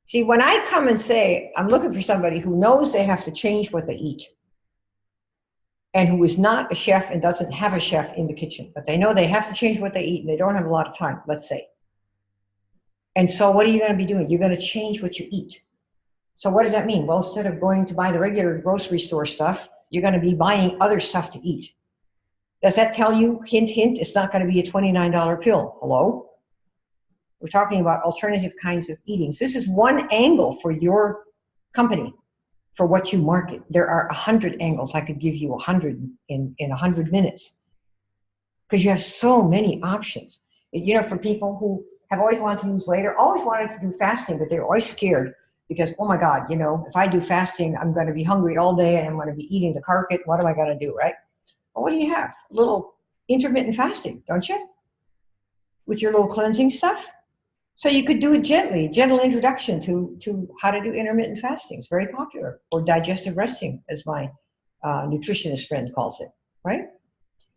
See, when I come and say, I'm looking for somebody who knows they have to change what they eat and who is not a chef and doesn't have a chef in the kitchen, but they know they have to change what they eat and they don't have a lot of time, let's say. And so what are you going to be doing? You're going to change what you eat. So what does that mean? Well, instead of going to buy the regular grocery store stuff, you're going to be buying other stuff to eat. Does that tell you, hint, hint, it's not going to be a $29 pill? Hello? We're talking about alternative kinds of eatings. This is one angle for your company, for what you market. There are 100 angles. I could give you 100 in 100 minutes because you have so many options. For people who have always wanted to lose weight or always wanted to do fasting, but they're always scared because, oh my God, if I do fasting, I'm going to be hungry all day and I'm going to be eating the carpet. What am I going to do, right? Well, what do you have? A little intermittent fasting, don't you? With your little cleansing stuff. So you could do it gently, gentle introduction to how to do intermittent fasting. It's very popular, or digestive resting, as my nutritionist friend calls it, right?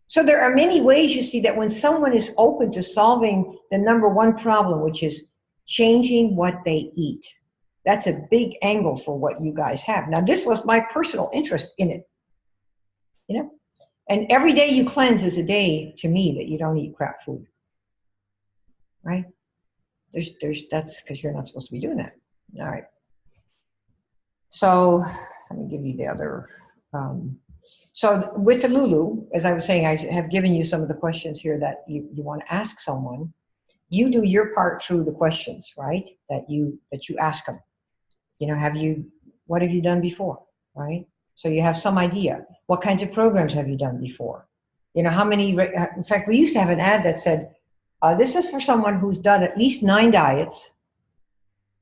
So there are many ways you see that when someone is open to solving the number one problem, which is changing what they eat. That's a big angle for what you guys have. Now, this was my personal interest in it, And every day you cleanse is a day, to me, that you don't eat crap food, right? That's because you're not supposed to be doing that. All right. So let me give you the other. So with the Lulu, as I was saying, I have given you some of the questions here that you want to ask someone. You do your part through the questions, right? That you ask them. What have you done before, right? So you have some idea. What kinds of programs have you done before? How many? In fact, we used to have an ad that said, this is for someone who's done at least 9 diets,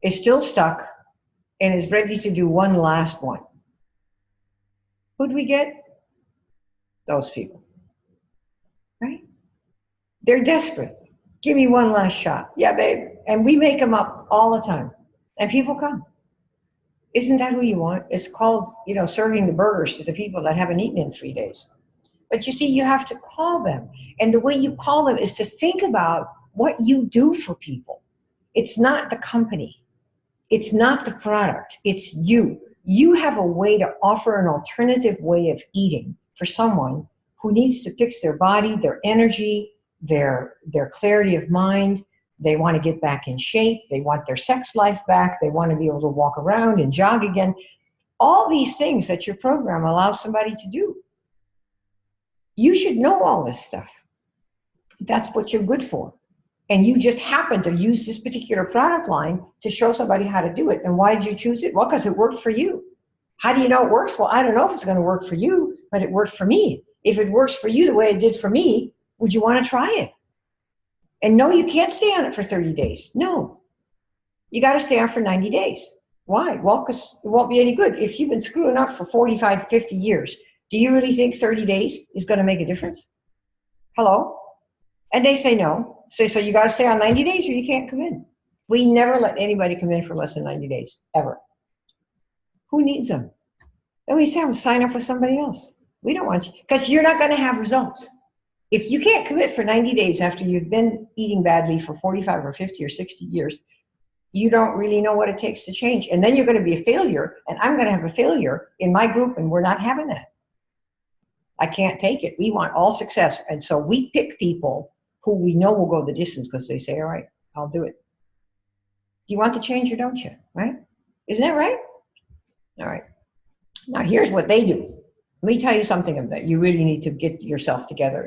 is still stuck, and is ready to do one last one. Who'd we get? Those people, right? They're desperate. Give me one last shot. Yeah, babe. And we make them up all the time. And people come. Isn't that who you want? It's called, serving the burgers to the people that haven't eaten in 3 days. But you see, you have to call them. And the way you call them is to think about what you do for people. It's not the company. It's not the product. It's you. You have a way to offer an alternative way of eating for someone who needs to fix their body, their energy, their clarity of mind. They want to get back in shape. They want their sex life back. They want to be able to walk around and jog again. All these things that your program allows somebody to do. You should know all this stuff. That's what you're good for. And you just happen to use this particular product line to show somebody how to do it. And why did you choose it? Well, because it worked for you. How do you know it works? Well, I don't know if it's going to work for you, but it worked for me. If it works for you the way it did for me, would you want to try it? And no, you can't stay on it for 30 days. No. You got to stay on for 90 days. Why? Well, because it won't be any good. If you've been screwing up for 45, 50 years, do you really think 30 days is going to make a difference? Hello? And they say no. So you got to stay on 90 days or you can't come in. We never let anybody come in for less than 90 days, ever. Who needs them? Then we say, sign up with somebody else. We don't want you, because you're not going to have results. If you can't commit for 90 days after you've been eating badly for 45 or 50 or 60 years, you don't really know what it takes to change. And then you're going to be a failure, and I'm going to have a failure in my group, and we're not having that. I can't take it. We want all success. And so we pick people who we know will go the distance because they say, all right, I'll do it. Do you want the change or don't you? Right? Isn't that right? All right. Now here's what they do. Let me tell you something of that. You really need to get yourself together.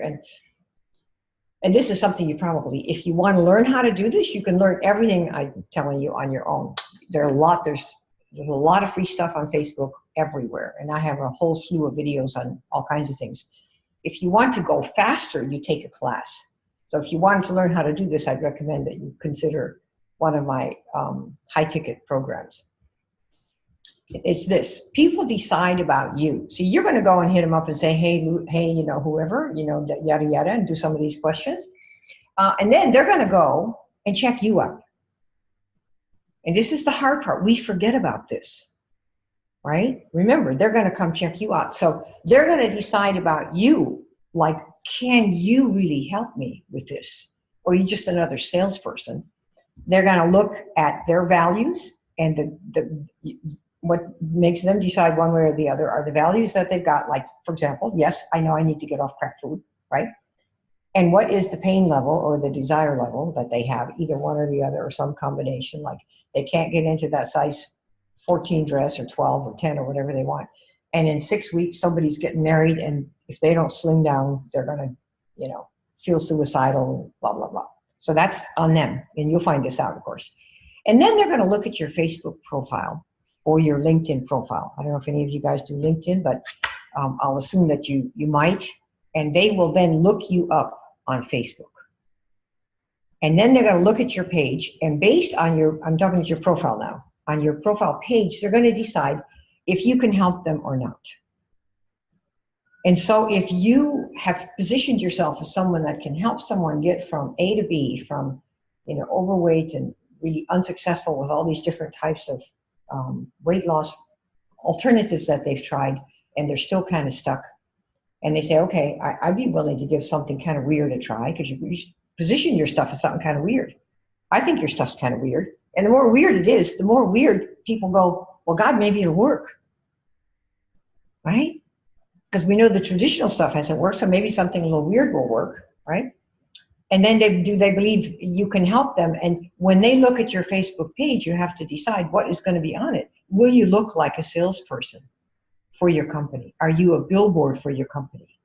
And this is something you probably, if you want to learn how to do this, you can learn everything I'm telling you on your own. There's a lot of free stuff on Facebook everywhere. And I have a whole slew of videos on all kinds of things. If you want to go faster, you take a class. So if you wanted to learn how to do this, I'd recommend that you consider one of my high-ticket programs. It's this. People decide about you. So you're going to go and hit them up and say, hey, you know, whoever, you know, yada, yada, and do some of these questions. And then they're going to go and check you out. And this is the hard part. We forget about this, right? Remember, they're going to come check you out. So they're going to decide about you, like, can you really help me with this? Or are you just another salesperson? They're going to look at their values, and what makes them decide one way or the other are the values that they've got. Like, for example, yes, I know I need to get off crack food, right? And what is the pain level or the desire level that they have, either one or the other, or some combination. Like, they can't get into that size 14 dress or 12 or 10 or whatever they want. And in 6 weeks, somebody's getting married, and if they don't slim down, they're going to, you know, feel suicidal, blah, blah, blah. So that's on them, and you'll find this out, of course. And then they're going to look at your Facebook profile or your LinkedIn profile. I don't know if any of you guys do LinkedIn, but I'll assume that you might. And they will then look you up on Facebook. And then they're going to look at your page, and based on I'm talking about your profile now, on your profile page, they're going to decide if you can help them or not. And so if you have positioned yourself as someone that can help someone get from A to B, from, you know, overweight and really unsuccessful with all these different types of weight loss alternatives that they've tried, and they're still kind of stuck, and they say, okay, I'd be willing to give something kind of weird a try, because you position your stuff as something kind of weird. I think your stuff's kind of weird. And the more weird it is, the more weird people go, well, God, maybe it'll work. Right? Because we know the traditional stuff hasn't worked, so maybe something a little weird will work, right? And then they believe you can help them. And when they look at your Facebook page, you have to decide what is going to be on it. Will you look like a salesperson for your company? Are you a billboard for your company?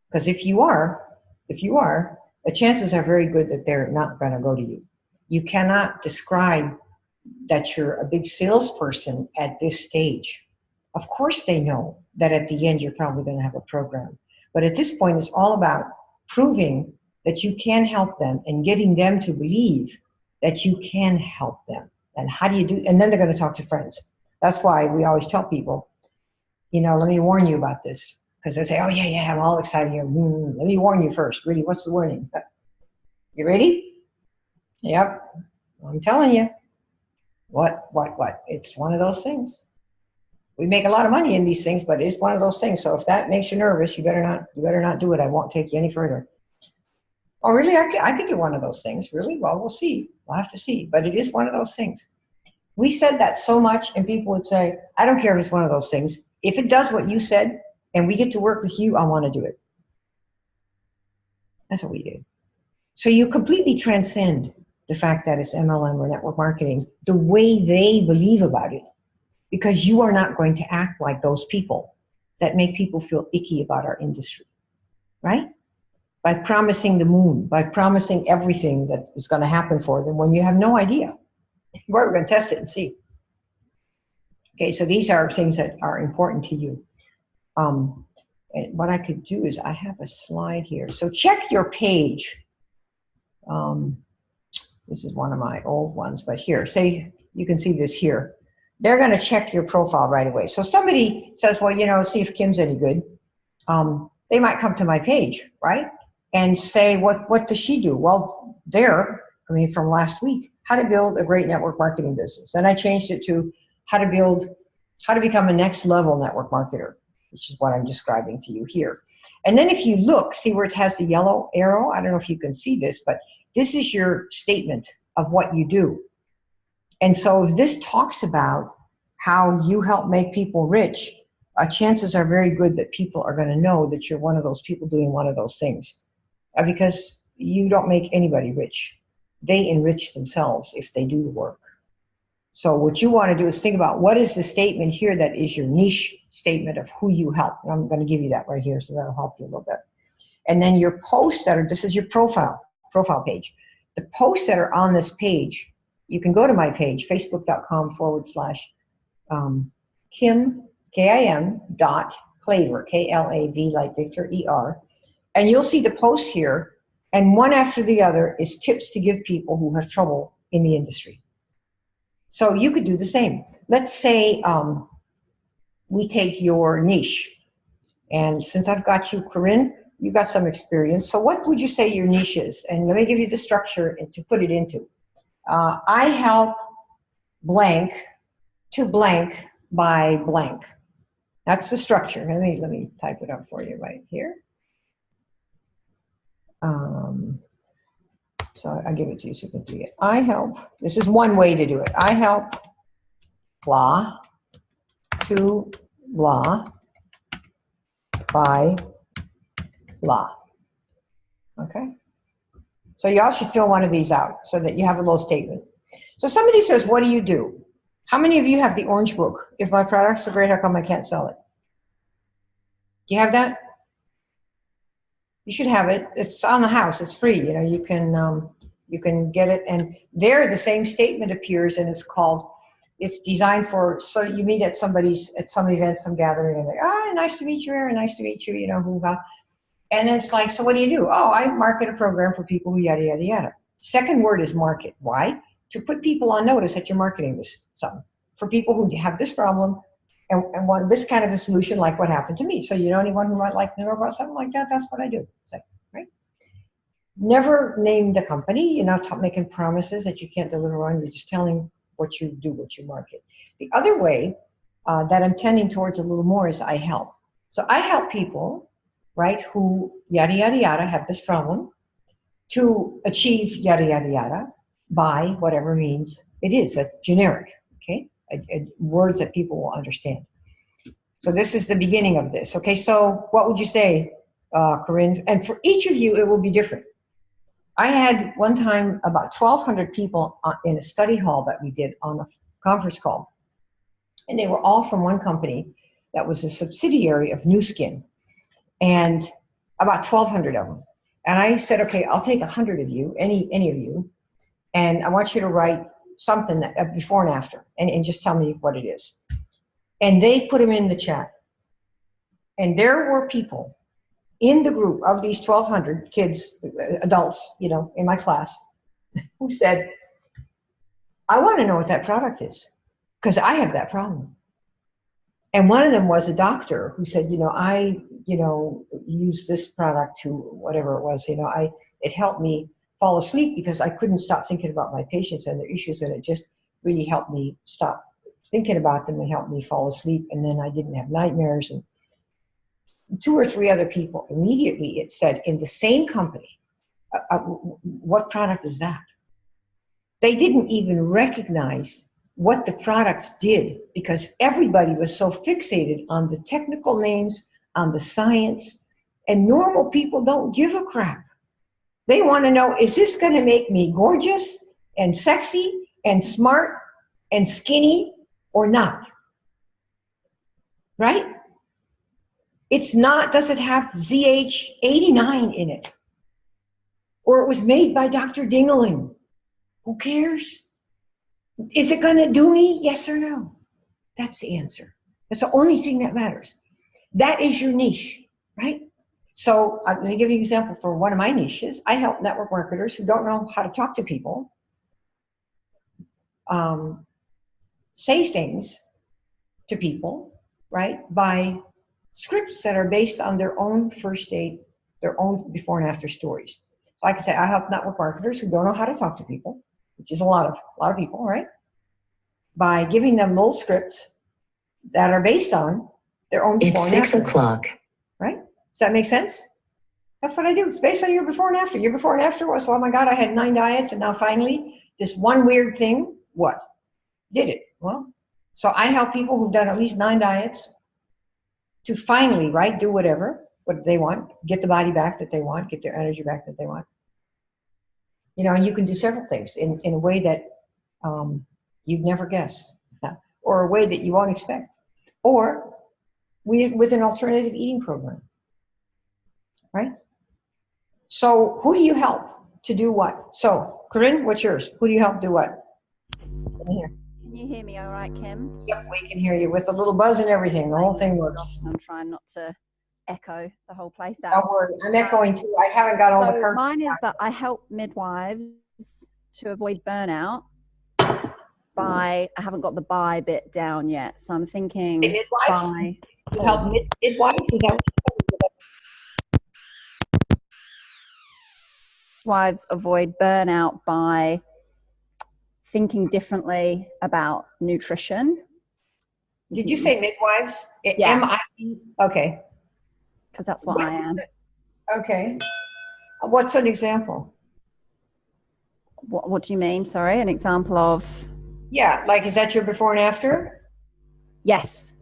Because if you are, the chances are very good that they're not going to go to you. You cannot describe that you're a big salesperson at this stage. Of course they know that at the end you're probably going to have a program. But at this point, it's all about proving that you can help them and getting them to believe that you can help them. And how do you do? And then they're going to talk to friends. That's why we always tell people, you know, let me warn you about this. Because they say, oh, yeah, I'm all excited here. Let me warn you first. Really, what's the warning? You ready? Yep. I'm telling you. What? It's one of those things. We make a lot of money in these things, but it's one of those things. So if that makes you nervous, you better not do it. I won't take you any further. Oh, really? I could do one of those things. Really? Well, we'll see. We'll have to see. But it is one of those things. We said that so much, and people would say, I don't care if it's one of those things. If it does what you said, and we get to work with you, I want to do it. That's what we do. So you completely transcend the fact that it's MLM or network marketing, the way they believe about it, because you are not going to act like those people that make people feel icky about our industry, right? By promising the moon, by promising everything that is going to happen for them when you have no idea. We're going to test it and see. Okay, so these are things that are important to you. And what I could do is I have a slide here. So check your page. This is one of my old ones, but here, say you can see this here. They're going to check your profile right away. So somebody says, well, you know, see if Kim's any good. They might come to my page, right? And say, what does she do? Well, from last week, how to build a great network marketing business. And I changed it to how to become a next level network marketer. which is what I'm describing to you here. And then if you look, see where it has the yellow arrow? I don't know if you can see this, but this is your statement of what you do. And so if this talks about how you help make people rich, chances are very good that people are going to know that you're one of those people doing one of those things. Because you don't make anybody rich. They enrich themselves if they do the work. So what you want to do is think about what is the statement here that is your niche statement of who you help. And I'm going to give you that right here, so that'll help you a little bit. And then your posts that are, this is your profile page. The posts that are on this page, you can go to my page, facebook.com/Kim, K-I-M, .Klaver, K-L-A-V, like Victor, E-R. And you'll see the posts here, and one after the other is tips to give people who have trouble in the industry. So you could do the same. Let's say we take your niche. And since I've got you, Corinne, you've got some experience. So what would you say your niche is? And let me give you the structure to put it into. I help blank to blank by blank. That's the structure. Let me type it up for you right here. So I'll give it to you so you can see it. I help, this is one way to do it. I help blah to blah by blah. Okay? So y'all should fill one of these out so that you have a little statement. So somebody says, what do you do? How many of you have the orange book? If my product's so great, how come I can't sell it? Do you have that? You should have it. It's on the house. It's free. You know, you can get it. And there the same statement appears, and it's designed for, so you meet at some event, some gathering, and they're, oh, nice to meet you, Aaron, nice to meet you, you know, who. And it's like, so what do you do? Oh, I market a program for people who yada, yada, yada. Second word is market. Why? To put people on notice that you're marketing this something. For people who have this problem and want this kind of a solution, like what happened to me. So you know anyone who might like to know about something like that? That's what I do. So, right? Never name the company. You're not making promises that you can't deliver on. You're just telling what you do, what you market. The other way that I'm tending towards a little more is I help. So I help people, right, who yada, yada, yada, have this problem to achieve yada, yada, yada by whatever means it is. That's generic, okay? Words that people will understand. So this is the beginning of this. Okay, so what would you say, Corinne? And for each of you, it will be different. I had one time about 1,200 people in a study hall that we did on a conference call. And they were all from one company that was a subsidiary of New Skin. And about 1,200 of them. And I said, okay, I'll take 100 of you, any of you, and I want you to write something that, before and after, and just tell me what it is. And they put them in the chat. And there were people in the group of these 1,200 kids, adults, you know, in my class, who said, I want to know what that product is, because I have that problem. And one of them was a doctor who said, I use this product to whatever it was, it helped me fall asleep because I couldn't stop thinking about my patients and their issues, and it just really helped me stop thinking about them and helped me fall asleep, and then I didn't have nightmares. And 2 or 3 other people, immediately it said in the same company, what product is that? They didn't even recognize what the products did because everybody was so fixated on the technical names, on the science, and normal people don't give a crap. They want to know, is this going to make me gorgeous and sexy and smart and skinny or not? Right? It's not, does it have ZH89 in it? Or it was made by Dr. Dingaling. Who cares? Is it going to do me? Yes or no? That's the answer. That's the only thing that matters. That is your niche, right? So let me give you an example for one of my niches. I help network marketers who don't know how to talk to people say things to people, right, by scripts that are based on their own first date, their own before and after stories. So I can say I help network marketers who don't know how to talk to people, which is a lot of people, right? By giving them little scripts that are based on their own before It's and 6 after. o'clock. Right? Does that make sense? That's what I do. It's based on your before and after. Your before and after was, oh my God, I had 9 diets, and now finally this one weird thing, what? Did it. Well, so I help people who've done at least 9 diets to finally, right, do what they want, get the body back that they want, get their energy back that they want. You know, and you can do several things in a way that you'd never guess, or a way that you won't expect, or with an alternative eating program, right? So who do you help to do what? So, Corinne, what's yours? Who do you help do what? Here. Can you hear me all right, Kim? Yep, we can hear you with a little buzz and everything. The whole thing works. I'm trying not to echo the whole place out. Don't worry, I'm echoing too. I haven't got all the So curves. mine is that I help midwives to avoid burnout by, I haven't got the by bit down yet. So I'm thinking midwives? by. You help midwives? Is that what Midwives avoid burnout by thinking differently about nutrition. Did you say midwives? Yeah. M-I-E? Okay. Because that's what I am. Okay. What's an example? What do you mean? Sorry, an example of? Yeah, like is that your before and after? Yes.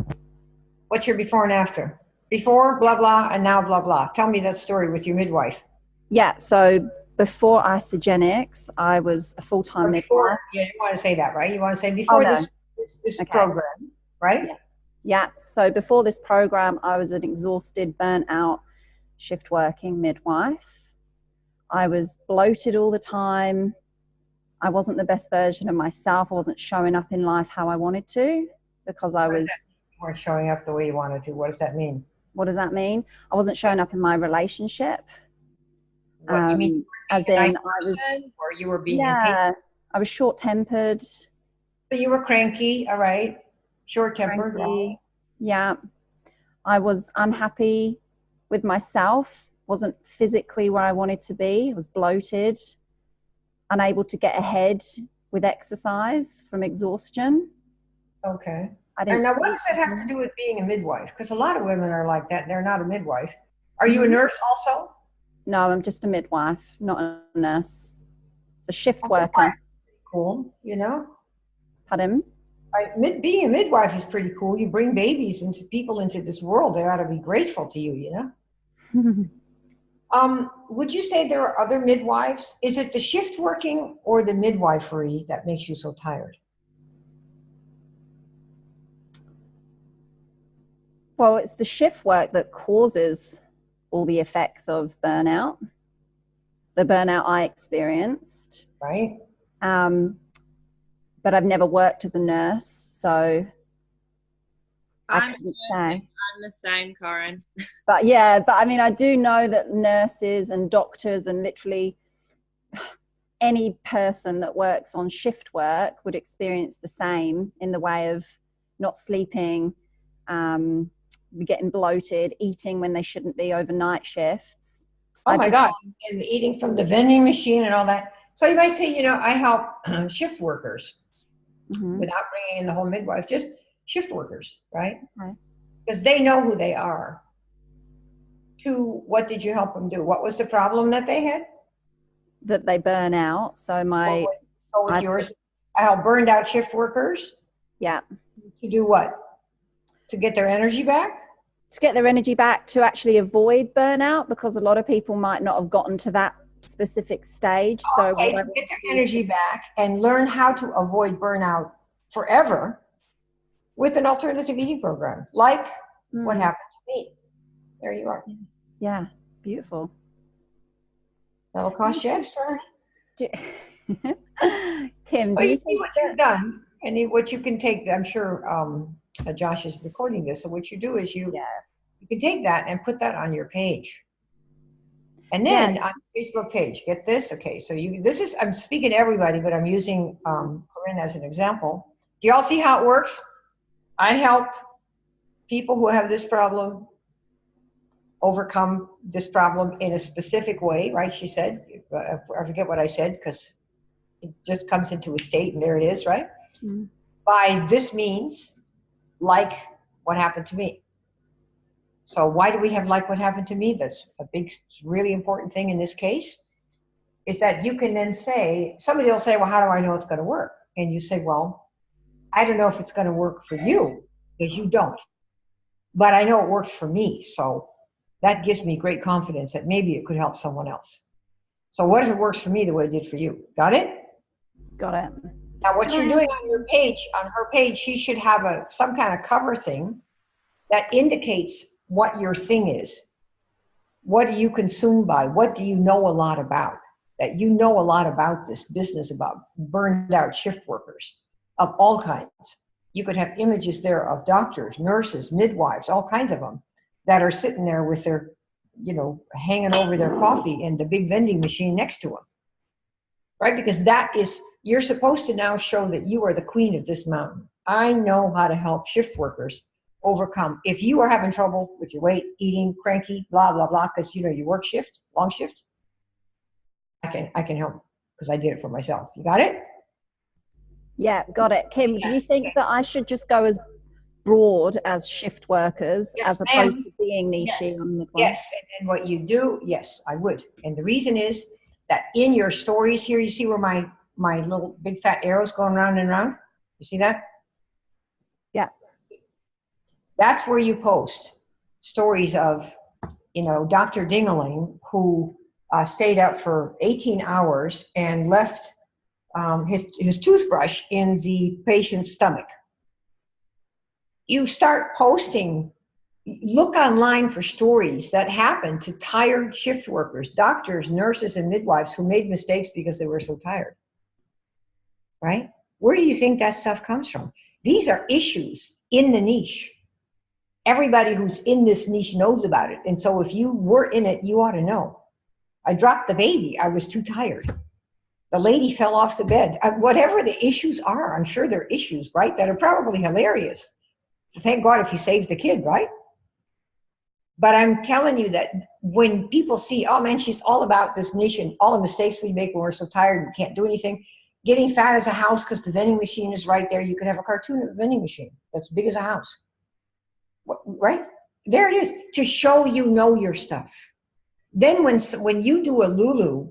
What's your before and after? Before, blah, blah, and now, blah, blah. Tell me that story with your midwife. Yeah, so before Isogenics, I was a full-time midwife. Yeah, you want to say that, right? You want to say before this okay. Program, right? Yeah, so before this program, I was an exhausted, burnt out, shift working midwife. I was bloated all the time. I wasn't the best version of myself. I wasn't showing up in life how I wanted to because I was... You weren't showing up the way you wanted to. What does that mean? What does that mean? I wasn't showing up in my relationship. What, you mean as in nice I was... Or you were being... Yeah, I was short-tempered. So you were cranky, all right. Short-tempered. Right. Yeah. I was unhappy with myself. Wasn't physically where I wanted to be. I was bloated. Unable to get ahead with exercise from exhaustion. Okay. And now what does that have to do with being a midwife? Because a lot of women are like that. They're not a midwife. Are you a nurse also? No, I'm just a midwife, not a nurse. It's a shift worker. Cool, you know? Pardon? Being a midwife is pretty cool. You bring babies into people into this world. They ought to be grateful to you, you know? Would you say there are other midwives? Is it the shift working or the midwifery that makes you so tired? Well, it's the shift work that causes all the effects of burnout, the burnout I experienced. Right. But I've never worked as a nurse, so I couldn't say. I'm the same, Corinne. But yeah, I mean, I do know that nurses and doctors and literally any person that works on shift work would experience the same in the way of not sleeping, getting bloated, eating when they shouldn't be overnight shifts. Oh my God, and eating from the vending machine and all that. So you might say, you know, I help shift workers without bringing in the whole midwife, just shift workers, right? Because they know who they are. What did you help them do? What was the problem that they had? That they burn out. So what was yours? I help burned out shift workers. Yeah. To do what? To get their energy back? To get their energy back, to actually avoid burnout, because a lot of people might not have gotten to that specific stage. So to get their energy back and learn how to avoid burnout forever with an alternative eating program, like what happened to me. There you are. Yeah, beautiful. That'll cost you extra. Kim, do you see what you've done and what you can take? I'm sure Josh is recording this. So what you do is you can take that and put that on your page. And then on your Facebook page, get this. Okay, so I'm speaking to everybody, but I'm using Corinne as an example. Do you all see how it works? I help people who have this problem overcome this problem in a specific way, right? She said, I forget what I said because it just comes into a state and there it is, right? By this means, like what happened to me. So why do we have like what happened to me? That's a big, really important thing in this case, is that you can then say, somebody will say, well, how do I know it's going to work? And you say, well, I don't know if it's going to work for you, because you don't. But I know it works for me. So that gives me great confidence that maybe it could help someone else. So what if it works for me the way it did for you? Got it? Got it. Now what you're doing on your page, on her page, she should have some kind of cover thing that indicates what your thing is. What do you consume by? What do you know a lot about? That you know a lot about this business, about burned out shift workers of all kinds. You could have images there of doctors, nurses, midwives, all kinds of them that are sitting there with their, hanging over their coffee and the big vending machine next to them. Right? Because you're supposed to now show that you are the queen of this mountain. I know how to help shift workers overcome. If you are having trouble with your weight, eating, cranky, blah, blah, blah, because you work shift, long shift, I can help because I did it for myself. You got it? Yeah, got it. Kim, do you think that I should just go as broad as shift workers as opposed to being niche on the one? Yes, and what you do, yes, I would. And the reason is that in your stories here, you see where my little big fat arrow's going round and round? You see that? Yeah. That's where you post stories of, Dr. Dingaling, who stayed up for 18 hours and left his toothbrush in the patient's stomach. You start posting, look online for stories that happen to tired shift workers, doctors, nurses, and midwives who made mistakes because they were so tired. Right? Where do you think that stuff comes from? These are issues in the niche. Everybody who's in this niche knows about it. And so if you were in it, you ought to know. I dropped the baby. I was too tired. The lady fell off the bed. Whatever the issues are, I'm sure they're issues, right, that are probably hilarious. Thank God if you saved the kid, right? But I'm telling you that when people see, oh man, she's all about this niche and all the mistakes we make when we're so tired and can't do anything. Getting fat as a house because the vending machine is right there. You could have a cartoon of a vending machine that's big as a house. Right? There it is, to show you know your stuff. Then when you do a Lulu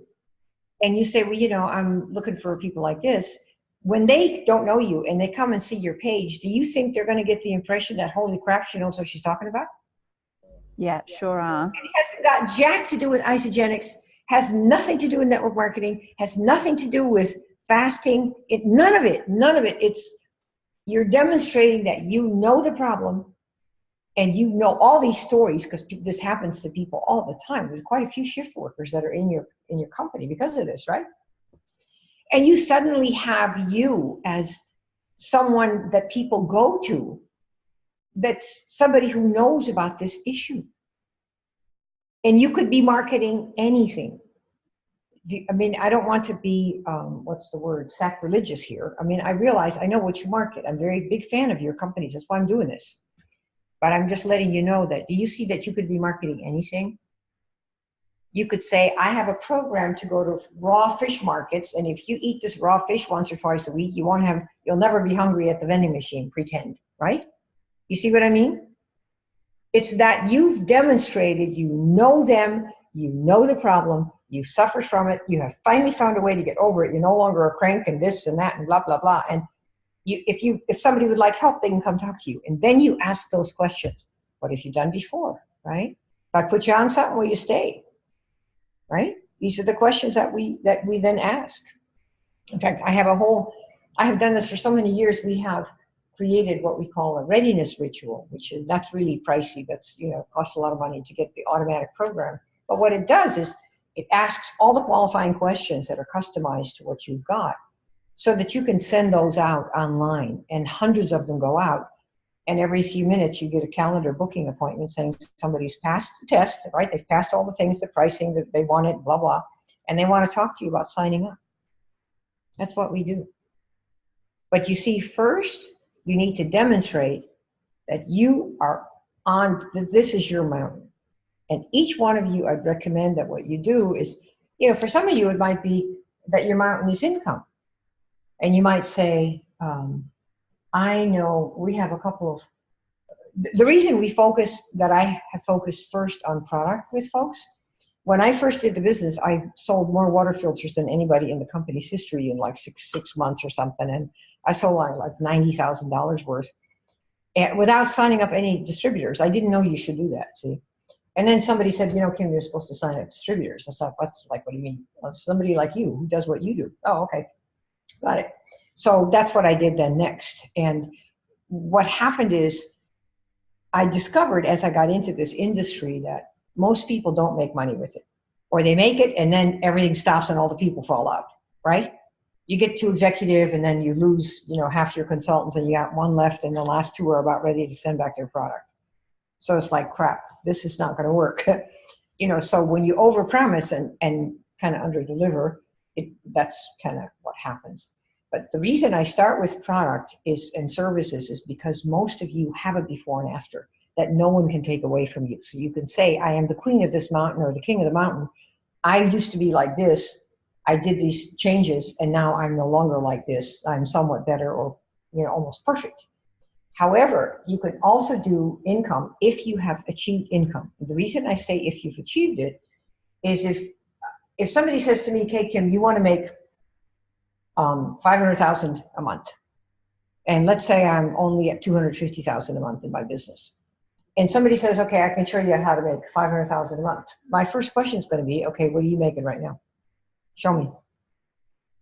and you say, well, I'm looking for people like this, when they don't know you and they come and see your page, do you think they're going to get the impression that, holy crap, she knows what she's talking about? Yeah, sure are. It hasn't got jack to do with isogenics, has nothing to do with network marketing, has nothing to do with fasting. None of it. You're demonstrating that you know the problem and you know all these stories, because this happens to people all the time. There's quite a few shift workers that are in your company because of this, right? And you suddenly have you as someone that people go to, that's somebody who knows about this issue. And you could be marketing anything. I don't want to be, sacrilegious here. I realize I know what you market. I'm a very big fan of your companies. That's why I'm doing this. But I'm just letting you know that, do you see that you could be marketing anything? You could say, I have a program to go to raw fish markets, and if you eat this raw fish once or twice a week, you'll never be hungry at the vending machine, pretend, right? You see what I mean? It's that you've demonstrated you know them, you know the problem, you suffered from it, you have finally found a way to get over it, you're no longer a crank and this and that and blah, blah, blah. And if somebody would like help, they can come talk to you. And then you ask those questions. What have you done before, right? If I put you on something, will you stay? Right? These are the questions that we then ask. In fact, I have done this for so many years. We have created what we call a readiness ritual, that's really pricey. That's, costs a lot of money to get the automatic program. But what it does is it asks all the qualifying questions that are customized to what you've got, so that you can send those out online, and hundreds of them go out. And every few minutes you get a calendar booking appointment saying somebody's passed the test, right? They've passed all the things, the pricing that they wanted, blah, blah. And they want to talk to you about signing up. That's what we do. But you see, first, you need to demonstrate that you are this is your mountain. And each one of you, I'd recommend that what you do is, for some of you, it might be that your mountain is income. And you might say, I know we have a couple of, the reason I have focused first on product with folks, when I first did the business, I sold more water filters than anybody in the company's history in like six months or something. And I sold like $90,000 worth, and without signing up any distributors. I didn't know you should do that, see? And then somebody said, Kim, you're supposed to sign up distributors. I thought, what do you mean? Well, somebody like you who does what you do. Oh, okay. Got it. So that's what I did then next. And what happened is I discovered as I got into this industry that most people don't make money with it. Or they make it and then everything stops and all the people fall out, right? You get too executive and then you lose, half your consultants and you got one left and the last two are about ready to send back their product. So it's like, crap, this is not going to work. So when you overpromise and kind of underdeliver, that's kind of what happens. But the reason I start with product and services is because most of you have a before and after that no one can take away from you. So you can say, I am the queen of this mountain or the king of the mountain. I used to be like this. I did these changes and now I'm no longer like this. I'm somewhat better or, almost perfect. However, you can also do income if you have achieved income. The reason I say if you've achieved it is if somebody says to me, okay, Kim, you want to make $500,000 a month. And let's say I'm only at $250,000 a month in my business. And somebody says, okay, I can show you how to make $500,000 a month. My first question is going to be, okay, what are you making right now? Show me.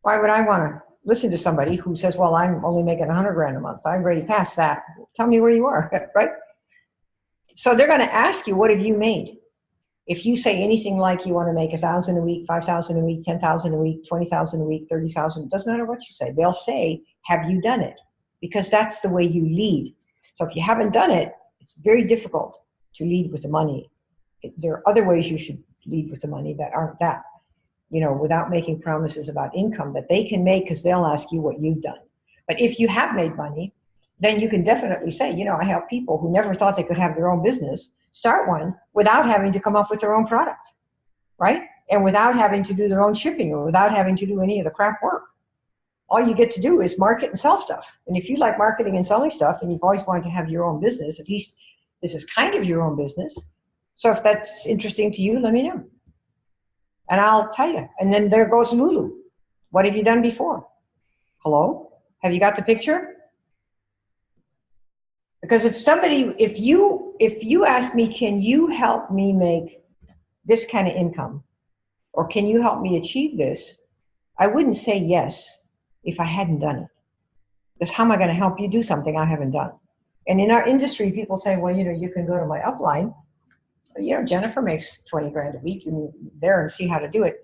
Why would I want to listen to somebody who says, well, I'm only making $100,000 a month. I'm already past that. Tell me where you are, right? So they're going to ask you, what have you made? If you say anything like you want to make 1,000 a week, 5,000 a week, 10,000 a week, 20,000 a week, 30,000, it doesn't matter what you say. They'll say, have you done it? Because that's the way you lead. So if you haven't done it, it's very difficult to lead with the money. There are other ways you should lead with the money that aren't that, without making promises about income that they can make because they'll ask you what you've done. But if you have made money, then you can definitely say, I have people who never thought they could have their own business start one without having to come up with their own product, right? And without having to do their own shipping or without having to do any of the crap work. All you get to do is market and sell stuff. And if you like marketing and selling stuff and you've always wanted to have your own business, at least this is kind of your own business. So if that's interesting to you, let me know. And I'll tell you. And then there goes Lulu. What have you done before? Hello? Have you got the picture? Because if you ask me, can you help me make this kind of income? Or can you help me achieve this? I wouldn't say yes if I hadn't done it. Because how am I going to help you do something I haven't done? And in our industry, people say, well, you can go to my upline. Jennifer makes 20 grand a week. You can there and see how to do it.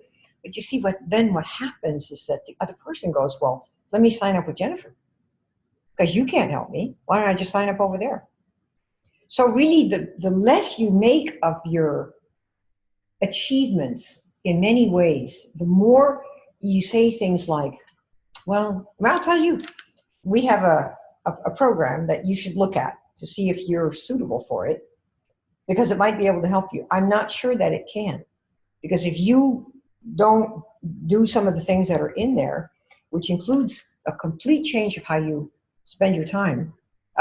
But you see, what happens is that the other person goes, well, let me sign up with Jennifer. Because you can't help me. Why don't I just sign up over there? So really, the less you make of your achievements in many ways, the more you say things like, well, I'll tell you, we have a program that you should look at to see if you're suitable for it, because it might be able to help you. I'm not sure that it can, because if you don't do some of the things that are in there, which includes a complete change of how you spend your time,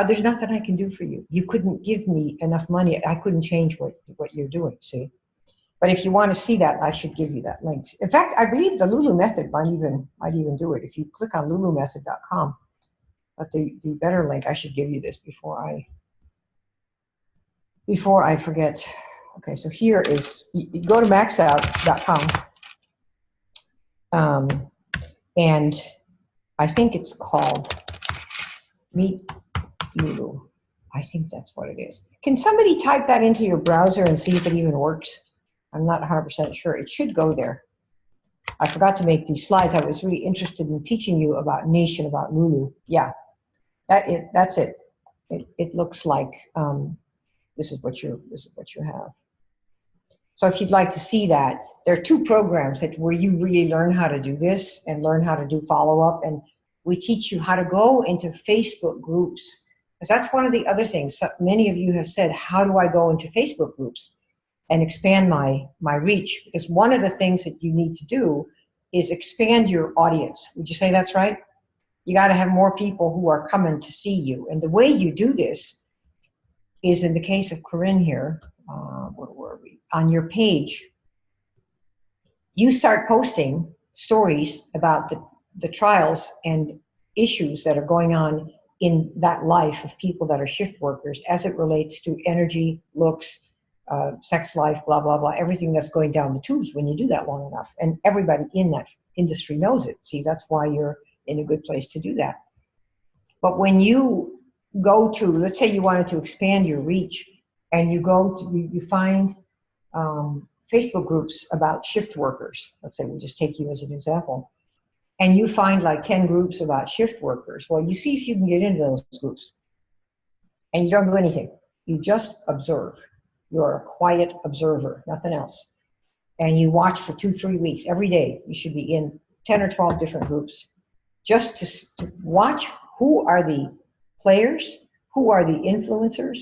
there's nothing I can do for you. You couldn't give me enough money. I couldn't change what you're doing, see? But if you want to see that, I should give you that link. In fact, I believe the Lulu Method might even do it. If you click on lulumethod.com, but the better link, I should give you this before I forget. Okay, so here is, you go to maxout.com, and I think it's called Meet Lulu. I think that's what it is. Can somebody type that into your browser and see if it even works? I'm not 100% sure. It should go there. I forgot to make these slides. I was really interested in teaching you about niche and about Lulu. Yeah, that's it. It looks like this is what you have. So if you'd like to see that, there are two programs where you really learn how to do this and learn how to do follow-up, and we teach you how to go into Facebook groups. Because that's one of the other things. So many of you have said, how do I go into Facebook groups and expand my reach? Because one of the things that you need to do is expand your audience. Would you say that's right? You got to have more people who are coming to see you. And the way you do this is in the case of Corinne here, where were we? On your page, you start posting stories about the trials and issues that are going on in that life of people that are shift workers as it relates to energy, looks, sex life, blah, blah, blah, everything that's going down the tubes when you do that long enough. And everybody in that industry knows it. See, that's why you're in a good place to do that. But when you go to, let's say you wanted to expand your reach, and you go to, you find Facebook groups about shift workers. Let's say we just take you as an example. And you find like 10 groups about shift workers. Well, you see if you can get into those groups. And you don't do anything. You just observe. You're a quiet observer, nothing else. And you watch for 2-3 weeks. Every day you should be in 10 or 12 different groups. Just to watch who are the players, who are the influencers,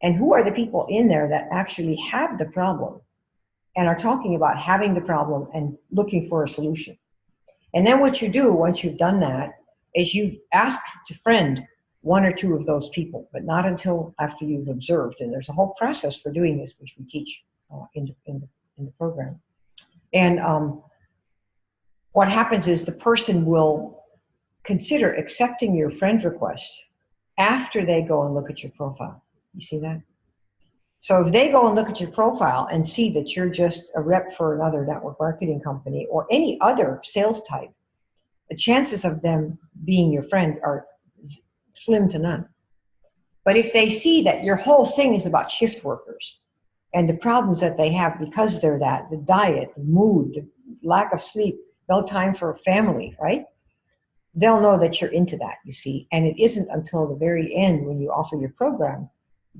and who are the people in there that actually have the problem and are talking about having the problem and looking for a solution. And then what you do once you've done that is you ask to friend 1 or 2 of those people, but not until after you've observed. And there's a whole process for doing this, which we teach in the program. And what happens is the person will consider accepting your friend request after they go and look at your profile. You see that? So if they go and look at your profile and see that you're just a rep for another network marketing company or any other sales type, the chances of them being your friend are slim to none. But if they see that your whole thing is about shift workers and the problems that they have because they're that, the diet, the mood, the lack of sleep, no time for a family, right? They'll know that you're into that, you see. And it isn't until the very end when you offer your program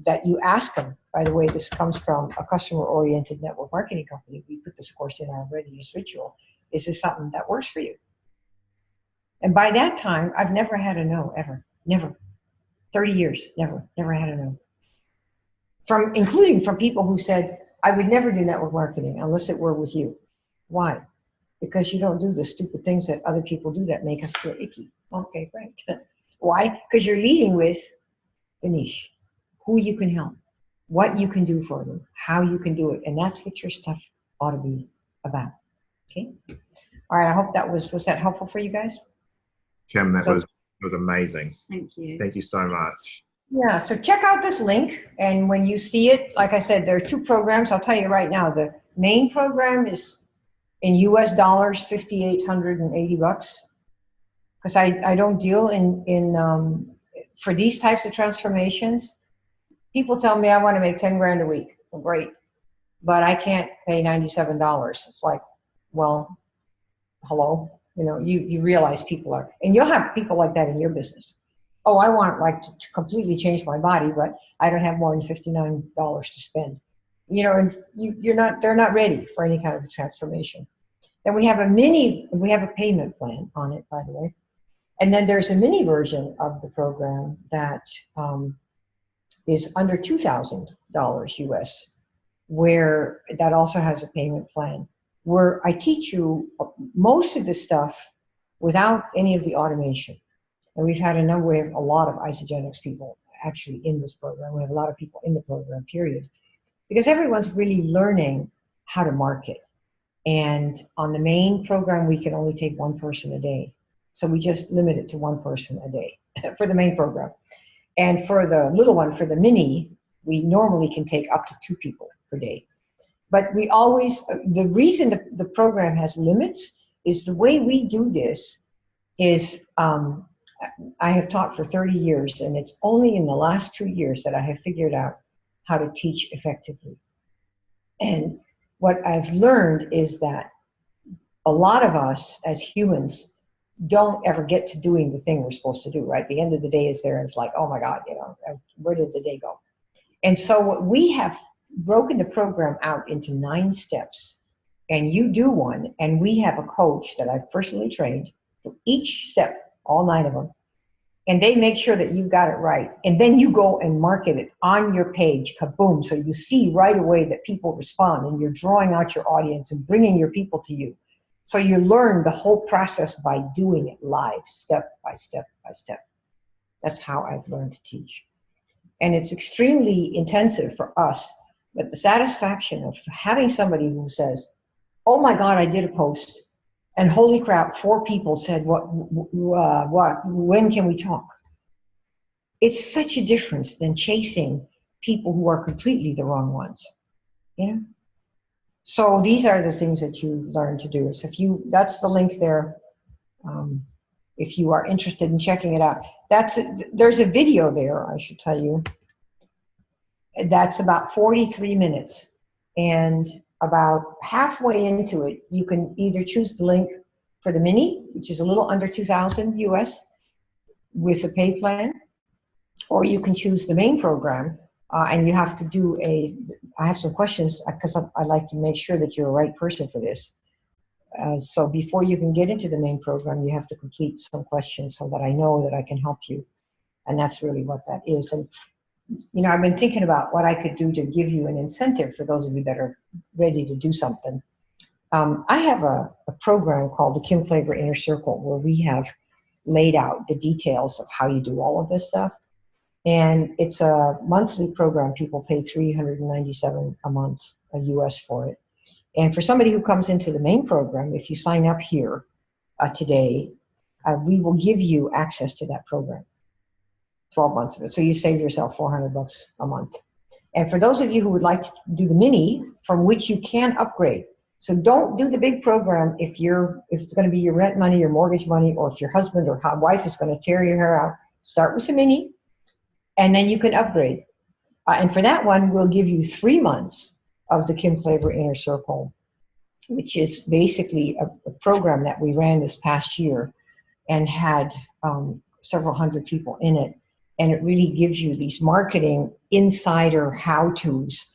that you ask them, by the way, this comes from a customer-oriented network marketing company. We put this, of course, in our readiness ritual. Is this something that works for you? And by that time, I've never had a no, ever. Never. 30 years, never had a no. Including from people who said, I would never do network marketing unless it were with you. Why? Because you don't do the stupid things that other people do that make us feel icky. Okay, great. Why? Because you're leading with the niche, who you can help, what you can do for them, how you can do it. And that's what your stuff ought to be about. Okay? All right, I hope that was that helpful for you guys? Kim, that was amazing. Thank you. Thank you so much. Yeah, so check out this link. And when you see it, like I said, there are 2 programs. I'll tell you right now, the main program is in US dollars, $5,880. Because I don't deal in for these types of transformations. People tell me I want to make 10 grand a week. Well, great. But I can't pay $97. It's like, well, hello. You know, you realize people are, and you'll have people like that in your business. Oh, I want like to completely change my body, but I don't have more than $59 to spend. You know, and they're not ready for any kind of a transformation. Then we have a payment plan on it, by the way. And then there's a mini version of the program that is under $2,000 US, where that also has a payment plan, where I teach you most of the stuff without any of the automation. And we have a lot of Isagenix people actually in this program. We have a lot of people in the program, period. Because everyone's really learning how to market. And on the main program, we can only take 1 person a day. So we just limit it to 1 person a day for the main program. And for the little one, for the mini, we normally can take up to 2 people per day. But we always, the reason the program has limits is the way we do this is, I have taught for 30 years, and it's only in the last 2 years that I have figured out how to teach effectively. And what I've learned is that a lot of us as humans don't ever get to doing the thing we're supposed to do, right? The end of the day is there, and it's like, oh my God, you know, where did the day go? And so we have broken the program out into 9 steps, and you do one, and we have a coach that I've personally trained for each step, all 9 of them, and they make sure that you've got it right. And then you go and market it on your page, kaboom, so you see right away that people respond, and you're drawing out your audience and bringing your people to you. So you learn the whole process by doing it live, step by step by step. That's how I've learned to teach. And it's extremely intensive for us. But the satisfaction of having somebody who says, oh my God, I did a post, and holy crap, 4 people said, when can we talk? It's such a difference than chasing people who are completely the wrong ones, you know? So these are the things that you learn to do. So that's the link there. If you are interested in checking it out, there's a video there, I should tell you. That's about 43 minutes. And about halfway into it, you can either choose the link for the mini, which is a little under 2,000 US with a pay plan, or you can choose the main program. And you have to do I have some questions because I like to make sure that you're a right person for this. So before you can get into the main program, you have to complete some questions so that I know that I can help you. And that's really what that is. And, you know, I've been thinking about what I could do to give you an incentive for those of you that are ready to do something. I have a program called the Kim Klaver Inner Circle, where we have laid out the details of how you do all of this stuff. And it's a monthly program. People pay $397 a month, US for it. And for somebody who comes into the main program, if you sign up here today, we will give you access to that program, 12 months of it. So you save yourself $400 a month. And for those of you who would like to do the mini, from which you can upgrade. So don't do the big program if it's going to be your rent money, your mortgage money, or if your husband or wife is going to tear your hair out. Start with the mini, and then you can upgrade. And for that one, we'll give you 3 months of the Kim Klaver Inner Circle, which is basically a program that we ran this past year and had several hundred people in it. And it really gives you these marketing insider how-tos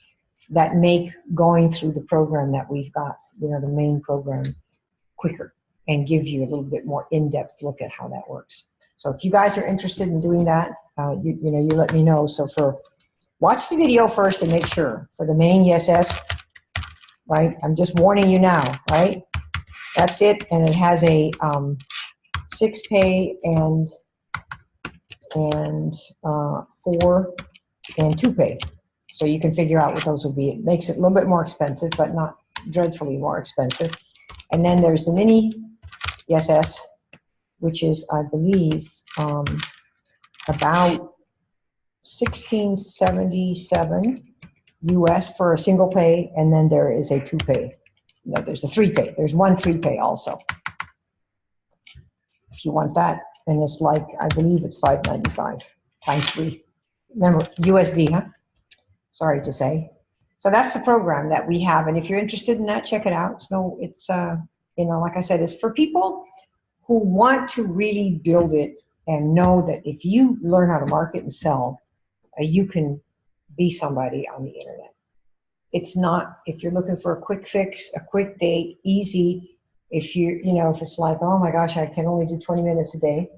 that make going through the program that we've got, you know, the main program, quicker and give you a little bit more in-depth look at how that works. So if you guys are interested in doing that, you let me know. So watch the video first and make sure. For the main ESS, right? I'm just warning you now, right? That's it, and it has a 6 pay and 4 and 2 pay. So you can figure out what those will be. It makes it a little bit more expensive, but not dreadfully more expensive. And then there's the mini ESS, which is, I believe, about $1677 US for a single pay, and then there is a 2 pay. No, there's a 3 pay. There's 1 3 pay also. If you want that, and it's like, I believe it's $595 times 3. Remember, USD, huh? Sorry to say. So that's the program that we have, and if you're interested in that, check it out. So it's like I said, it's for people who want to really build it and know that if you learn how to market and sell, you can be somebody on the internet. It's not, if you're looking for a quick fix, a quick date, easy, if if it's like, oh my gosh, I can only do 20 minutes a day,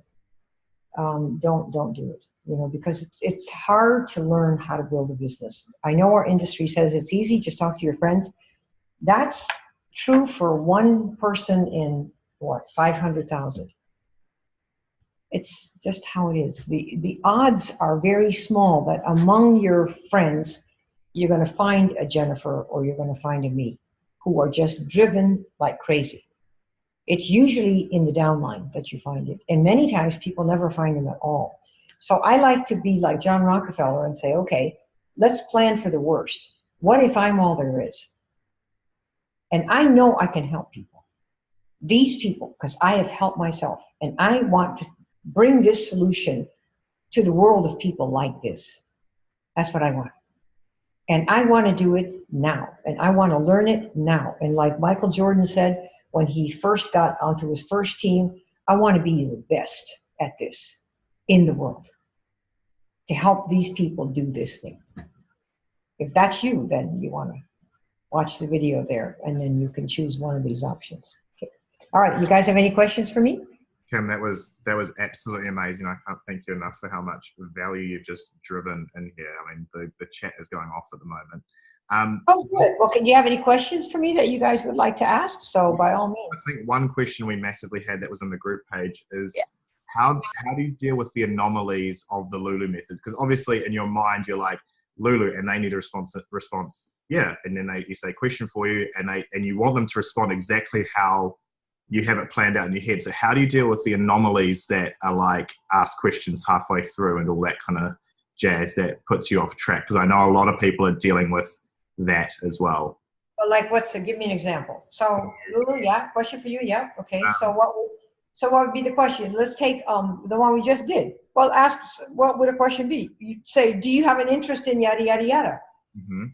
don't do it, because it's hard to learn how to build a business. I know our industry says it's easy, just talk to your friends. That's true for one person in 500,000. It's just how it is. The odds are very small that among your friends, you're going to find a Jennifer or you're going to find a me who are just driven like crazy. It's usually in the downline that you find it. And many times people never find them at all. So I like to be like John Rockefeller and say, okay, let's plan for the worst. What if I'm all there is? And I know I can help people. These people, because I have helped myself, and I want to bring this solution to the world of people like this. That's what I want. And I want to do it now. And I want to learn it now. And like Michael Jordan said, when he first got onto his first team, I want to be the best at this in the world to help these people do this thing. If that's you, then you want to watch the video there, and then you can choose one of these options. Okay. All right, you guys have any questions for me? Kim, that was absolutely amazing. I can't thank you enough for how much value you've just driven in here. I mean, the chat is going off at the moment. Oh, good. Well, do you have any questions for me that you guys would like to ask? So by all means. I think one question we massively had that was on the group page is, how do you deal with the anomalies of the Lulu methods? Because obviously in your mind you're like Lulu, and they need a response. Yeah, and then you say question for you, and you want them to respond exactly how you have it planned out in your head. So how do you deal with the anomalies that are like ask questions halfway through and all that kind of jazz that puts you off track? Because I know a lot of people are dealing with that as well. Well, like give me an example. So Lulu, yeah, question for you, yeah, okay. So what would be the question? Let's take the one we just did. Well, ask, what would a question be? You'd say, do you have an interest in yada yada yada? Mm-hmm.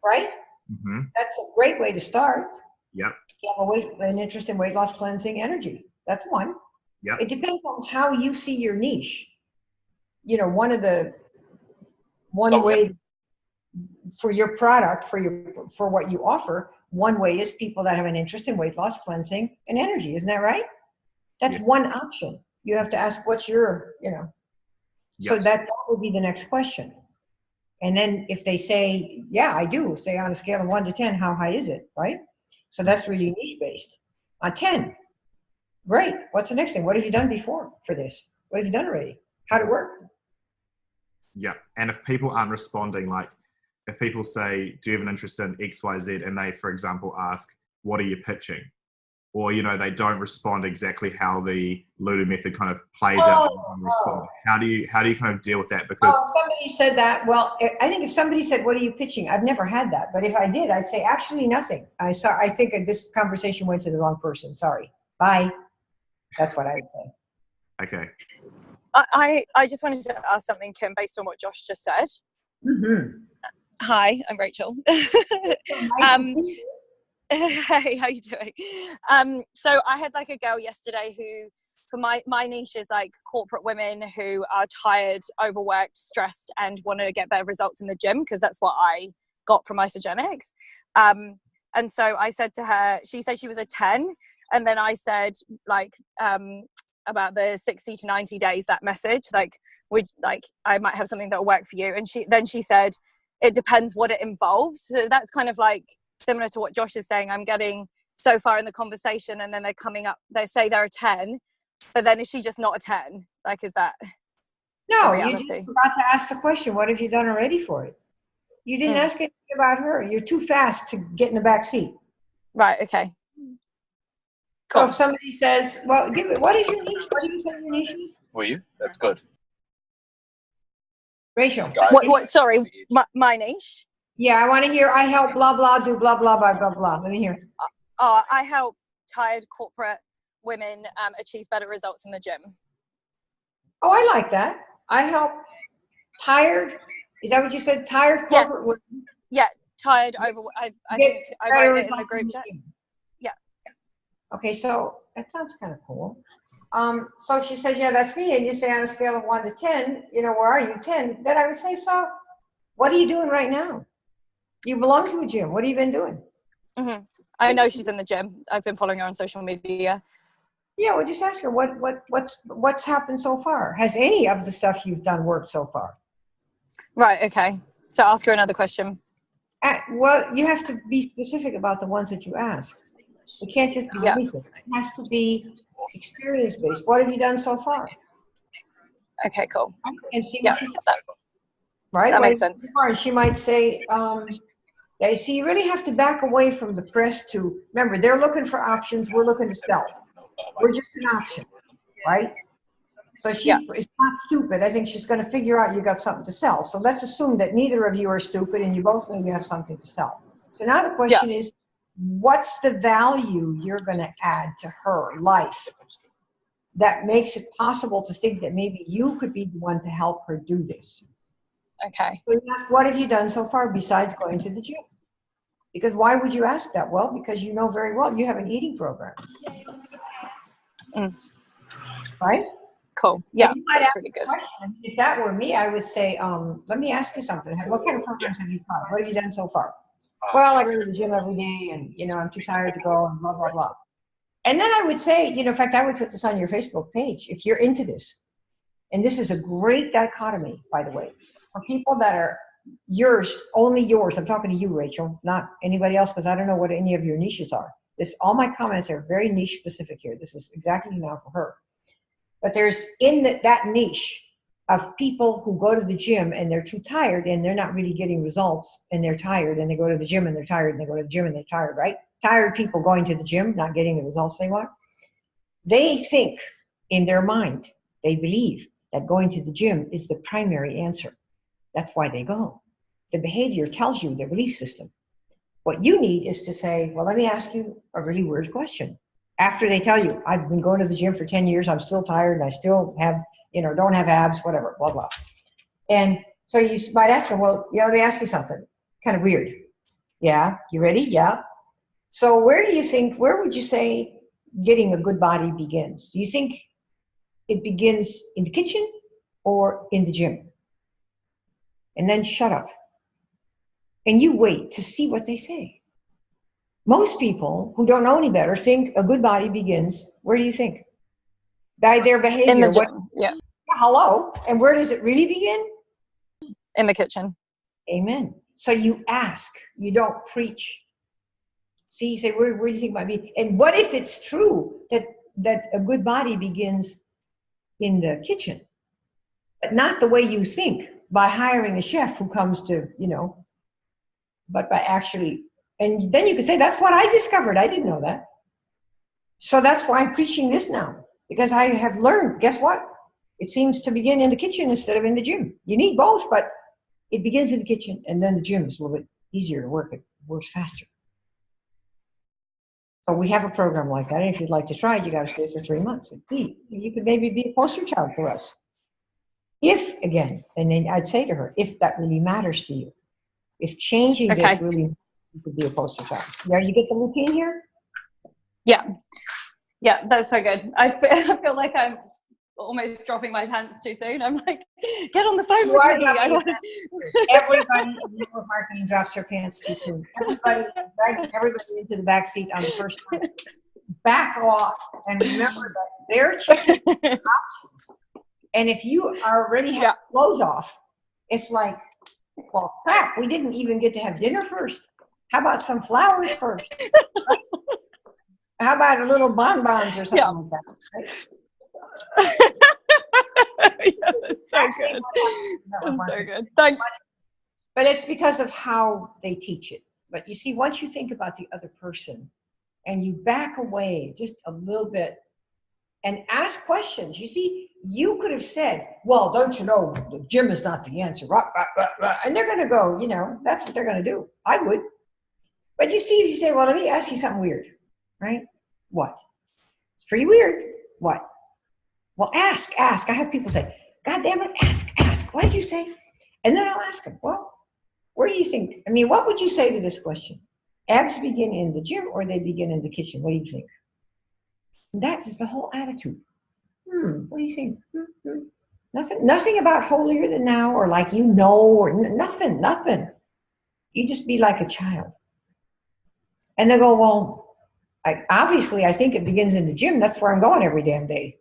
Right? Mm-hmm. That's a great way to start. Yep. You have an interest in weight loss, cleansing, energy. That's one. Yep. It depends on how you see your niche. You know, one way for your product, for what you offer, one way is people that have an interest in weight loss, cleansing, and energy. Isn't that right? That's one option. You have to ask what's your, so that would be the next question. And then if they say, yeah, I do, say on a scale of 1 to 10, how high is it, right? So that's really niche based. 10, great. What's the next thing? What have you done before for this? What have you done already? How'd it work? Yeah, and if people aren't responding, like if people say, do you have an interest in X, Y, Z, and they, for example, ask, what are you pitching? Or, they don't respond exactly how the Lulu method kind of plays out. How do you kind of deal with that? Because somebody said that. Well, I think if somebody said, what are you pitching? I've never had that. But if I did, I'd say, actually nothing. I think this conversation went to the wrong person. Sorry. Bye. That's what I would say. Okay. I just wanted to ask something, Kim, based on what Josh just said. Mm-hmm. Hi, I'm Rachel. Hey, how you doing? So I had like a girl yesterday who, for my niche is like corporate women who are tired, overworked, stressed, and want to get better results in the gym, because that's what I got from Isogenics. And so I said to her, she said she was a 10, and then I said about the 60 to 90 days, that message, I might have something that will work for you. And she said, it depends what it involves. So that's kind of like similar to what Josh is saying. I'm getting so far in the conversation, and then they're coming up, they say they're a 10, but then is she just not a 10? Like, is that no, you just forgot to ask the question, what have you done already for it? You didn't ask anything about her. You're too fast to get in the back seat. Right, okay. Cool. So if somebody says, well, what is your niche? What do you say your niche is? Were you? That's good. Rachel. What sorry, my niche? Yeah, I want to hear, I help blah, blah, do blah, blah, blah, blah, blah. Let me hear. I help tired corporate women achieve better results in the gym. Oh, I like that. I help tired, is that what you said? Tired corporate women? Yeah, tired, I think I wrote it in the group chat. Yeah. Okay, so that sounds kind of cool. So if she says, yeah, that's me, and you say on a scale of 1 to 10, where are you? 10. Then I would say, so what are you doing right now? You belong to a gym. What have you been doing? Mm-hmm. I know she's in the gym. I've been following her on social media. Yeah, well, just ask her what's happened so far. Has any of the stuff you've done worked so far? Right. Okay. So ask her another question. Well, you have to be specific about the ones that you ask. It can't just be anything. It has to be experience-based. What have you done so far? Okay, cool. And see what she says. Right? That makes sense. She might say, see, you really have to back away from the press to, remember, they're looking for options. We're looking to sell. We're just an option, right? So she is not stupid. I think she's going to figure out you got something to sell. So let's assume that neither of you are stupid and you both know you have something to sell. So now the question is, what's the value you're going to add to her life that makes it possible to think that maybe you could be the one to help her do this? Okay. So you ask, what have you done so far besides going to the gym? Because why would you ask that? Well, because you know very well you have an eating program. Right? Cool. Yeah, that's really good. If that were me, I would say, let me ask you something. What kind of programs have you tried? What have you done so far? Well, I go to the gym every day, and, I'm too tired to go, and blah, blah, blah. And then I would say, in fact, I would put this on your Facebook page, if you're into this. And this is a great dichotomy, by the way, for people that are yours, only yours. I'm talking to you, Rachel, not anybody else, because I don't know what any of your niches are. All my comments are very niche specific here. This is exactly now for her. But there's in that niche of people who go to the gym and they're too tired and they're not really getting results and they're tired and they go to the gym and they're tired and they go to the gym and they're tired, right? Tired people going to the gym, not getting the results they want. They think in their mind, they believe that going to the gym is the primary answer. That's why they go. The behavior tells you their belief system. What you need is to say, well, let me ask you a really weird question. After they tell you, I've been going to the gym for 10 years, I'm still tired, and I still have, don't have abs, whatever, blah, blah. And so you might ask them, well, let me ask you something. Kind of weird. Yeah, you ready? Yeah. So where would you say getting a good body begins? Do you think it begins in the kitchen or in the gym? And then shut up. And you wait to see what they say. Most people who don't know any better think a good body begins, where do you think? By their behavior. In the gym, yeah. Hello. And where does it really begin? In the kitchen. Amen. So you ask, you don't preach. See, you say, where do you think it might be? And what if it's true that a good body begins in the kitchen? But not the way you think, by hiring a chef who comes to, but by actually, and then you could say, that's what I discovered. I didn't know that. So that's why I'm preaching this now, because I have learned, guess what? It seems to begin in the kitchen instead of in the gym. You need both, but it begins in the kitchen, and then the gym is a little bit easier to work. It works faster. So we have a program like that, and if you'd like to try it, you got to stay for 3 months. You could maybe be a poster child for us. If, again, and then I'd say to her, if that really matters to you, if changing this really, you could be a poster child. Yeah, you get the routine here? Yeah, that's so good. I feel like I'm almost dropping my pants too soon. I'm like, get on the phone with me. Everybody in network marketing drops their pants too soon. Everybody into the back seat on the first time. Back off and remember that they're checking options. And if you already have clothes off, it's like, well, crap, we didn't even get to have dinner first. How about some flowers first? How about a little bonbons or something like that? Right? That's so good. That's so good. Thanks. But it's because of how they teach it. But you see, once you think about the other person and you back away just a little bit and ask questions, you see, you could have said, well, don't you know, the gym is not the answer. And they're going to go, that's what they're going to do. I would. But you see, if you say, well, let me ask you something weird, right? What? It's pretty weird. What? Well, ask. I have people say, God damn it, ask. What did you say? And then I'll ask them, well, where do you think? I mean, what would you say to this question? Abs begin in the gym or they begin in the kitchen? What do you think? And that is the whole attitude. What do you think? Nothing about holier than now or like or nothing. You just be like a child. And they go, well, obviously I think it begins in the gym. That's where I'm going every damn day.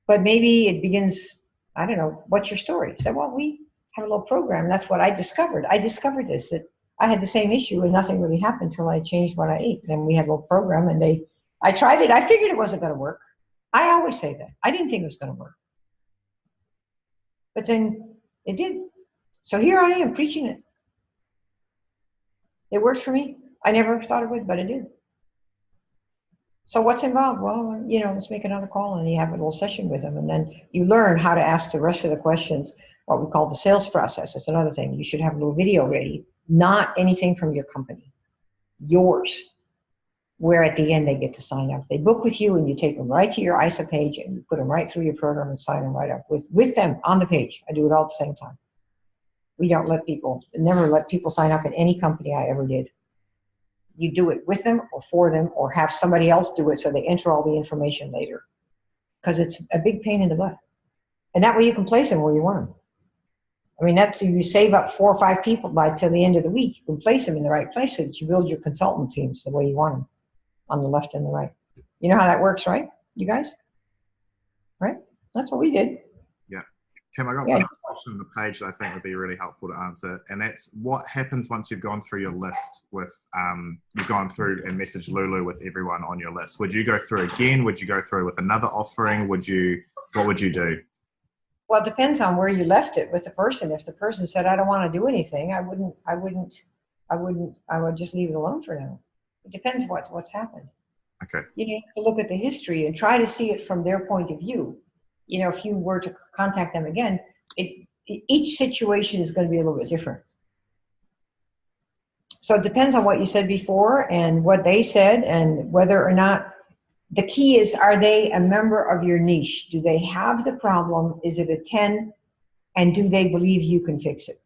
But maybe it begins, I don't know, what's your story? So, well, we have a little program. That's what I discovered. I discovered this, that I had the same issue and nothing really happened until I changed what I ate. Then we had a little program and I tried it. I figured it wasn't going to work. I always say that. I didn't think it was going to work. But then it did. So here I am preaching it. It worked for me. I never thought it would, but it did. So what's involved? Well, let's make another call and you have a little session with them. And then you learn how to ask the rest of the questions, what we call the sales process. It's another thing. You should have a little video ready, not anything from your company, yours, where at the end they get to sign up. They book with you and you take them right to your ISA page and you put them right through your program and sign them right up with them on the page. I do it all at the same time. We don't never let people sign up in any company I ever did. You do it with them or for them or have somebody else do it so they enter all the information later. Because it's a big pain in the butt. And that way you can place them where you want them. I mean, you save up 4 or 5 people till the end of the week. You can place them in the right place so that you build your consultant teams the way you want them, on the left and the right. You know how that works, right? You guys? Right? That's what we did. Yeah. Tim, I got one question on the page that I think would be really helpful to answer, and that's what happens once you've gone through your list with, you've gone through and messaged Lulu with everyone on your list. Would you go through again? Would you go through with another offering? What would you do? Well, it depends on where you left it with the person. If the person said, I don't want to do anything, I would just leave it alone for now. It depends what's happened. Okay. You have to look at the history and try to see it from their point of view. If you were to contact them again, each situation is going to be a little bit different. So it depends on what you said before and what they said, and whether or not, the key is, are they a member of your niche? Do they have the problem? Is it a 10? And do they believe you can fix it?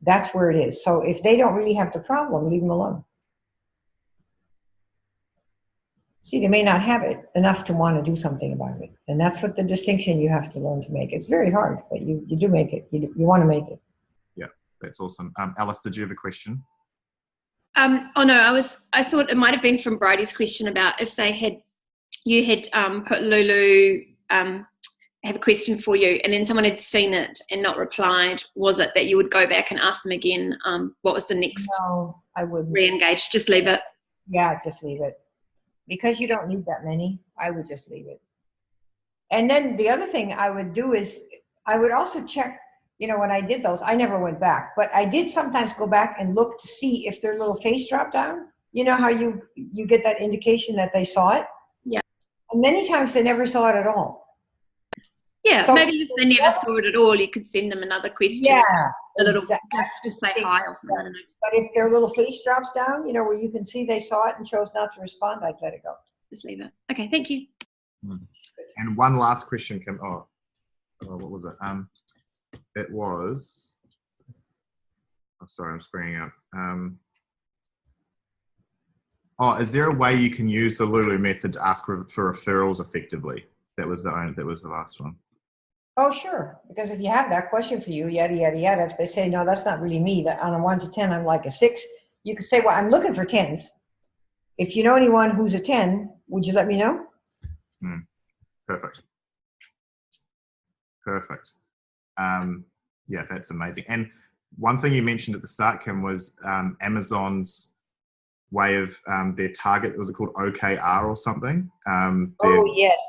That's where it is. So if they don't really have the problem, leave them alone. See, they may not have it enough to want to do something about it. And that's what the distinction you have to learn to make. It's very hard, but you do make it. You want to make it. Yeah, that's awesome. Alice, did you have a question? Oh no, I thought it might have been from Bridie's question about if you had put Lulu, I have a question for you, and then someone had seen it and not replied. Was it that you would go back and ask them again? What was the next? No, I wouldn't. Re-engage, just leave it. Yeah, just leave it. Because you don't need that many, I would just leave it. And then the other thing I would do is, I would also check, when I did those, I never went back, but I did sometimes go back and look to see if their little face dropped down. You know how you get that indication that they saw it? Yeah. And many times they never saw it at all. Yeah, so maybe if they never saw it at all, you could send them another question. Yeah. A little, just say hi or something, I don't know. But if their little face drops down, where you can see they saw it and chose not to respond, I'd let it go. Just leave it. Okay, thank you. And one last question came, what was it? It was, sorry, I'm screening up. Is there a way you can use the Lulu method to ask for referrals effectively? That was the last one. Oh, sure. Because if you have that question for you, yada, yada, yada, if they say, no, that's not really me, that on a 1 to 10, I'm like a 6, you could say, well, I'm looking for 10s. If you know anyone who's a 10, would you let me know? Perfect. Yeah, that's amazing. And one thing you mentioned at the start, Kim, was Amazon's way of their target. Was it called OKR or something?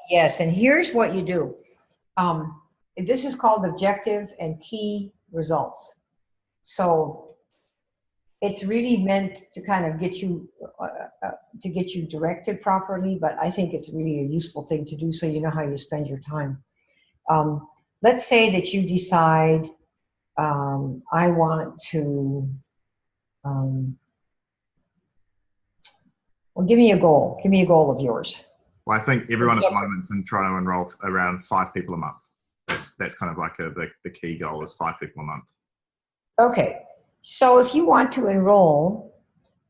Yes. And here's what you do. This is called objective and key results. So it's really meant to kind of get you directed properly, but I think it's really a useful thing to do so you know how you spend your time. Let's say that you decide, I want to, give me a goal. Give me a goal of yours. Well, I think everyone at the moment is trying to enroll around 5 people a month. That's kind of like the key goal is 5 people a month. Okay. So if you want to enroll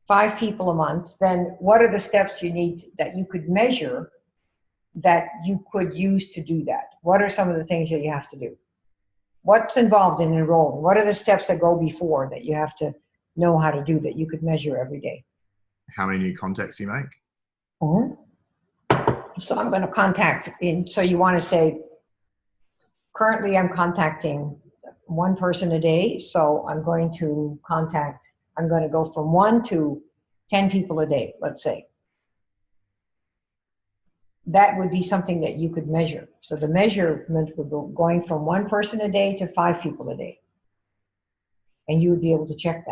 5 people a month, then what are the steps you need that you could measure that you could use to do that? What are some of the things that you have to do? What's involved in enrolling? What are the steps that go before that you have to know how to do that you could measure every day? How many new contacts you make? So I'm going to contact so you want to say, currently I'm contacting 1 person a day. So I'm going to go from 1 to 10 people a day, let's say. That would be something that you could measure. So the measurement would go going from 1 person a day to 5 people a day. And you would be able to check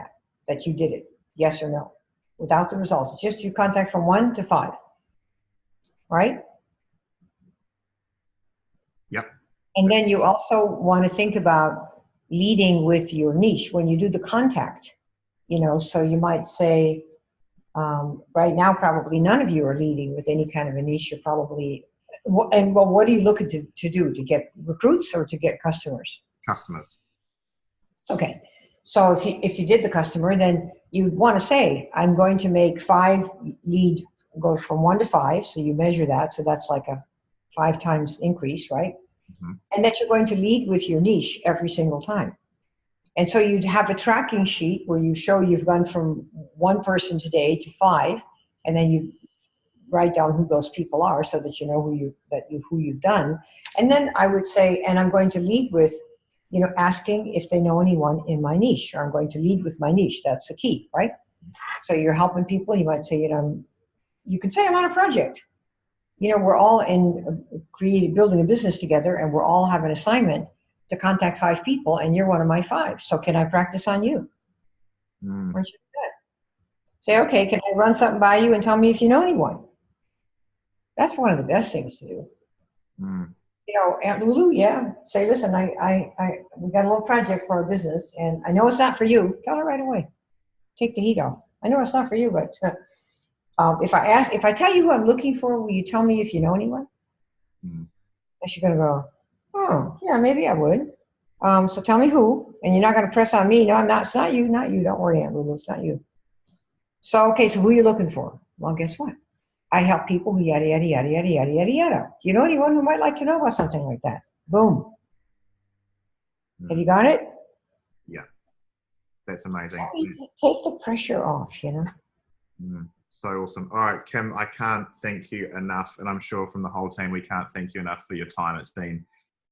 that you did it, yes or no, without the results. It's just you contact from 1 to 5, right? Yep. And then you also want to think about leading with your niche when you do the contact, so you might say, right now, probably none of you are leading with any kind of a niche. You're probably, what are you looking to do? To get recruits or to get customers? Customers. Okay. So if you did the customer, then you'd want to say, I'm going to make 5 lead, go from 1 to 5. So you measure that. So that's like a 5 times increase, right? Mm-hmm. And that you're going to lead with your niche every single time. And so you'd have a tracking sheet where you show you've gone from 1 person today to 5, and then you write down who those people are so that you know who you've done. And then I would say, and I'm going to lead with asking if they know anyone in my niche, or I'm going to lead with my niche. That's the key, right? So you're helping people. You might say, you can say I'm on a project. We're all in building a business together, and we're all have an assignment to contact 5 people, and you're one of my 5. So can I practice on you? Aren't you good? Say, okay, can I run something by you and tell me if you know anyone? That's one of the best things to do. Aunt Lulu, yeah. Say, listen, we got a little project for our business, and I know it's not for you. Tell her right away. Take the heat off. I know it's not for you, but if I tell you who I'm looking for, will you tell me if you know anyone? And she's gonna go, oh, yeah, maybe I would. So tell me who, and you're not gonna press on me. No, I'm not. It's not you. Not you. Don't worry, Aunt Lulu. It's not you. So okay, so who are you looking for? Well, guess what? I help people who yada, yada, yada, yada, yada, yada, yada. Do you know anyone who might like to know about something like that? Boom. Have you got it? Yeah. That's amazing. Take the pressure off, So awesome. All right, Kim, I can't thank you enough. And I'm sure from the whole team, we can't thank you enough for your time. It's been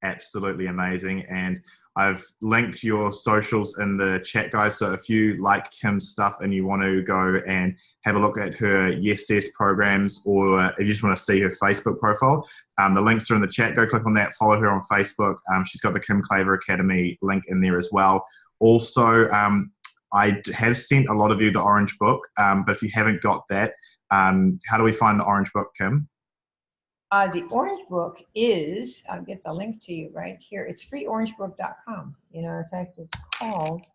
absolutely amazing. And I've linked your socials in the chat, guys. So if you like Kim's stuff and you want to go and have a look at her Yes programs, or if you just want to see her Facebook profile, the links are in the chat. Go click on that. Follow her on Facebook. She's got the Kim Klaver Academy link in there as well. Also, I have sent a lot of you the Orange Book, but if you haven't got that, how do we find the Orange Book, Kim? The Orange Book is, I'll get the link to you right here. It's freeorangebook.com. In fact, it's called,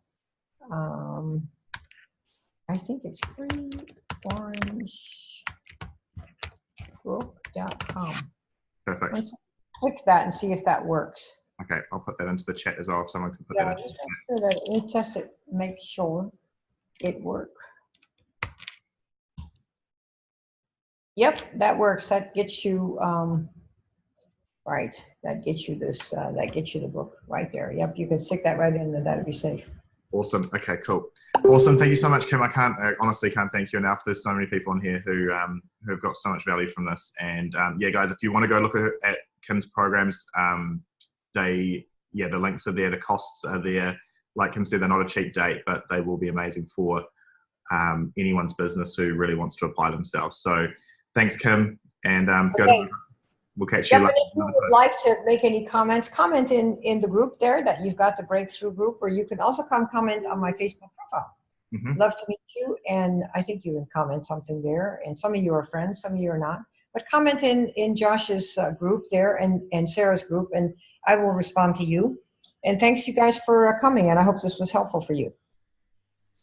I think it's freeorangebook.com. Perfect. Let's click that and see if that works. Okay, I'll put that into the chat as well if someone can put that in. Just make sure that we test it, make sure it works. Yep, that works. That gets you, right, that gets you this, that gets you the book right there. Yep, you can stick that right in and that'll be safe. Awesome. Okay, cool. Awesome. Thank you so much, Kim. I honestly can't thank you enough. There's so many people in here who have got so much value from this. And yeah, guys, if you want to go look at Kim's programs, the links are there. The costs are there. Like Kim said, they're not a cheap date, but they will be amazing for anyone's business who really wants to apply themselves. So thanks, Kim. And guys, we'll catch you later. If you would like to make any comments, comment in the group there that you've got, the Breakthrough group, or you can also comment on my Facebook profile. Love to meet you, and I think you can comment something there. And some of you are friends, some of you are not. But comment in Josh's group there and Sarah's group, and I will respond to you. And thanks you guys for coming, and I hope this was helpful for you.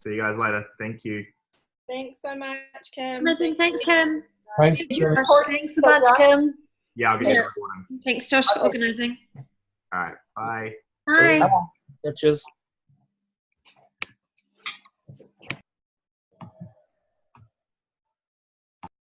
See you guys later. Thank you. Thanks so much, Kim. Amazing. Thanks, Kim. Thanks so much, Kim. Yeah, I'll get you recording. Thanks, Josh, for organising. All right. Bye. Bye. Cheers.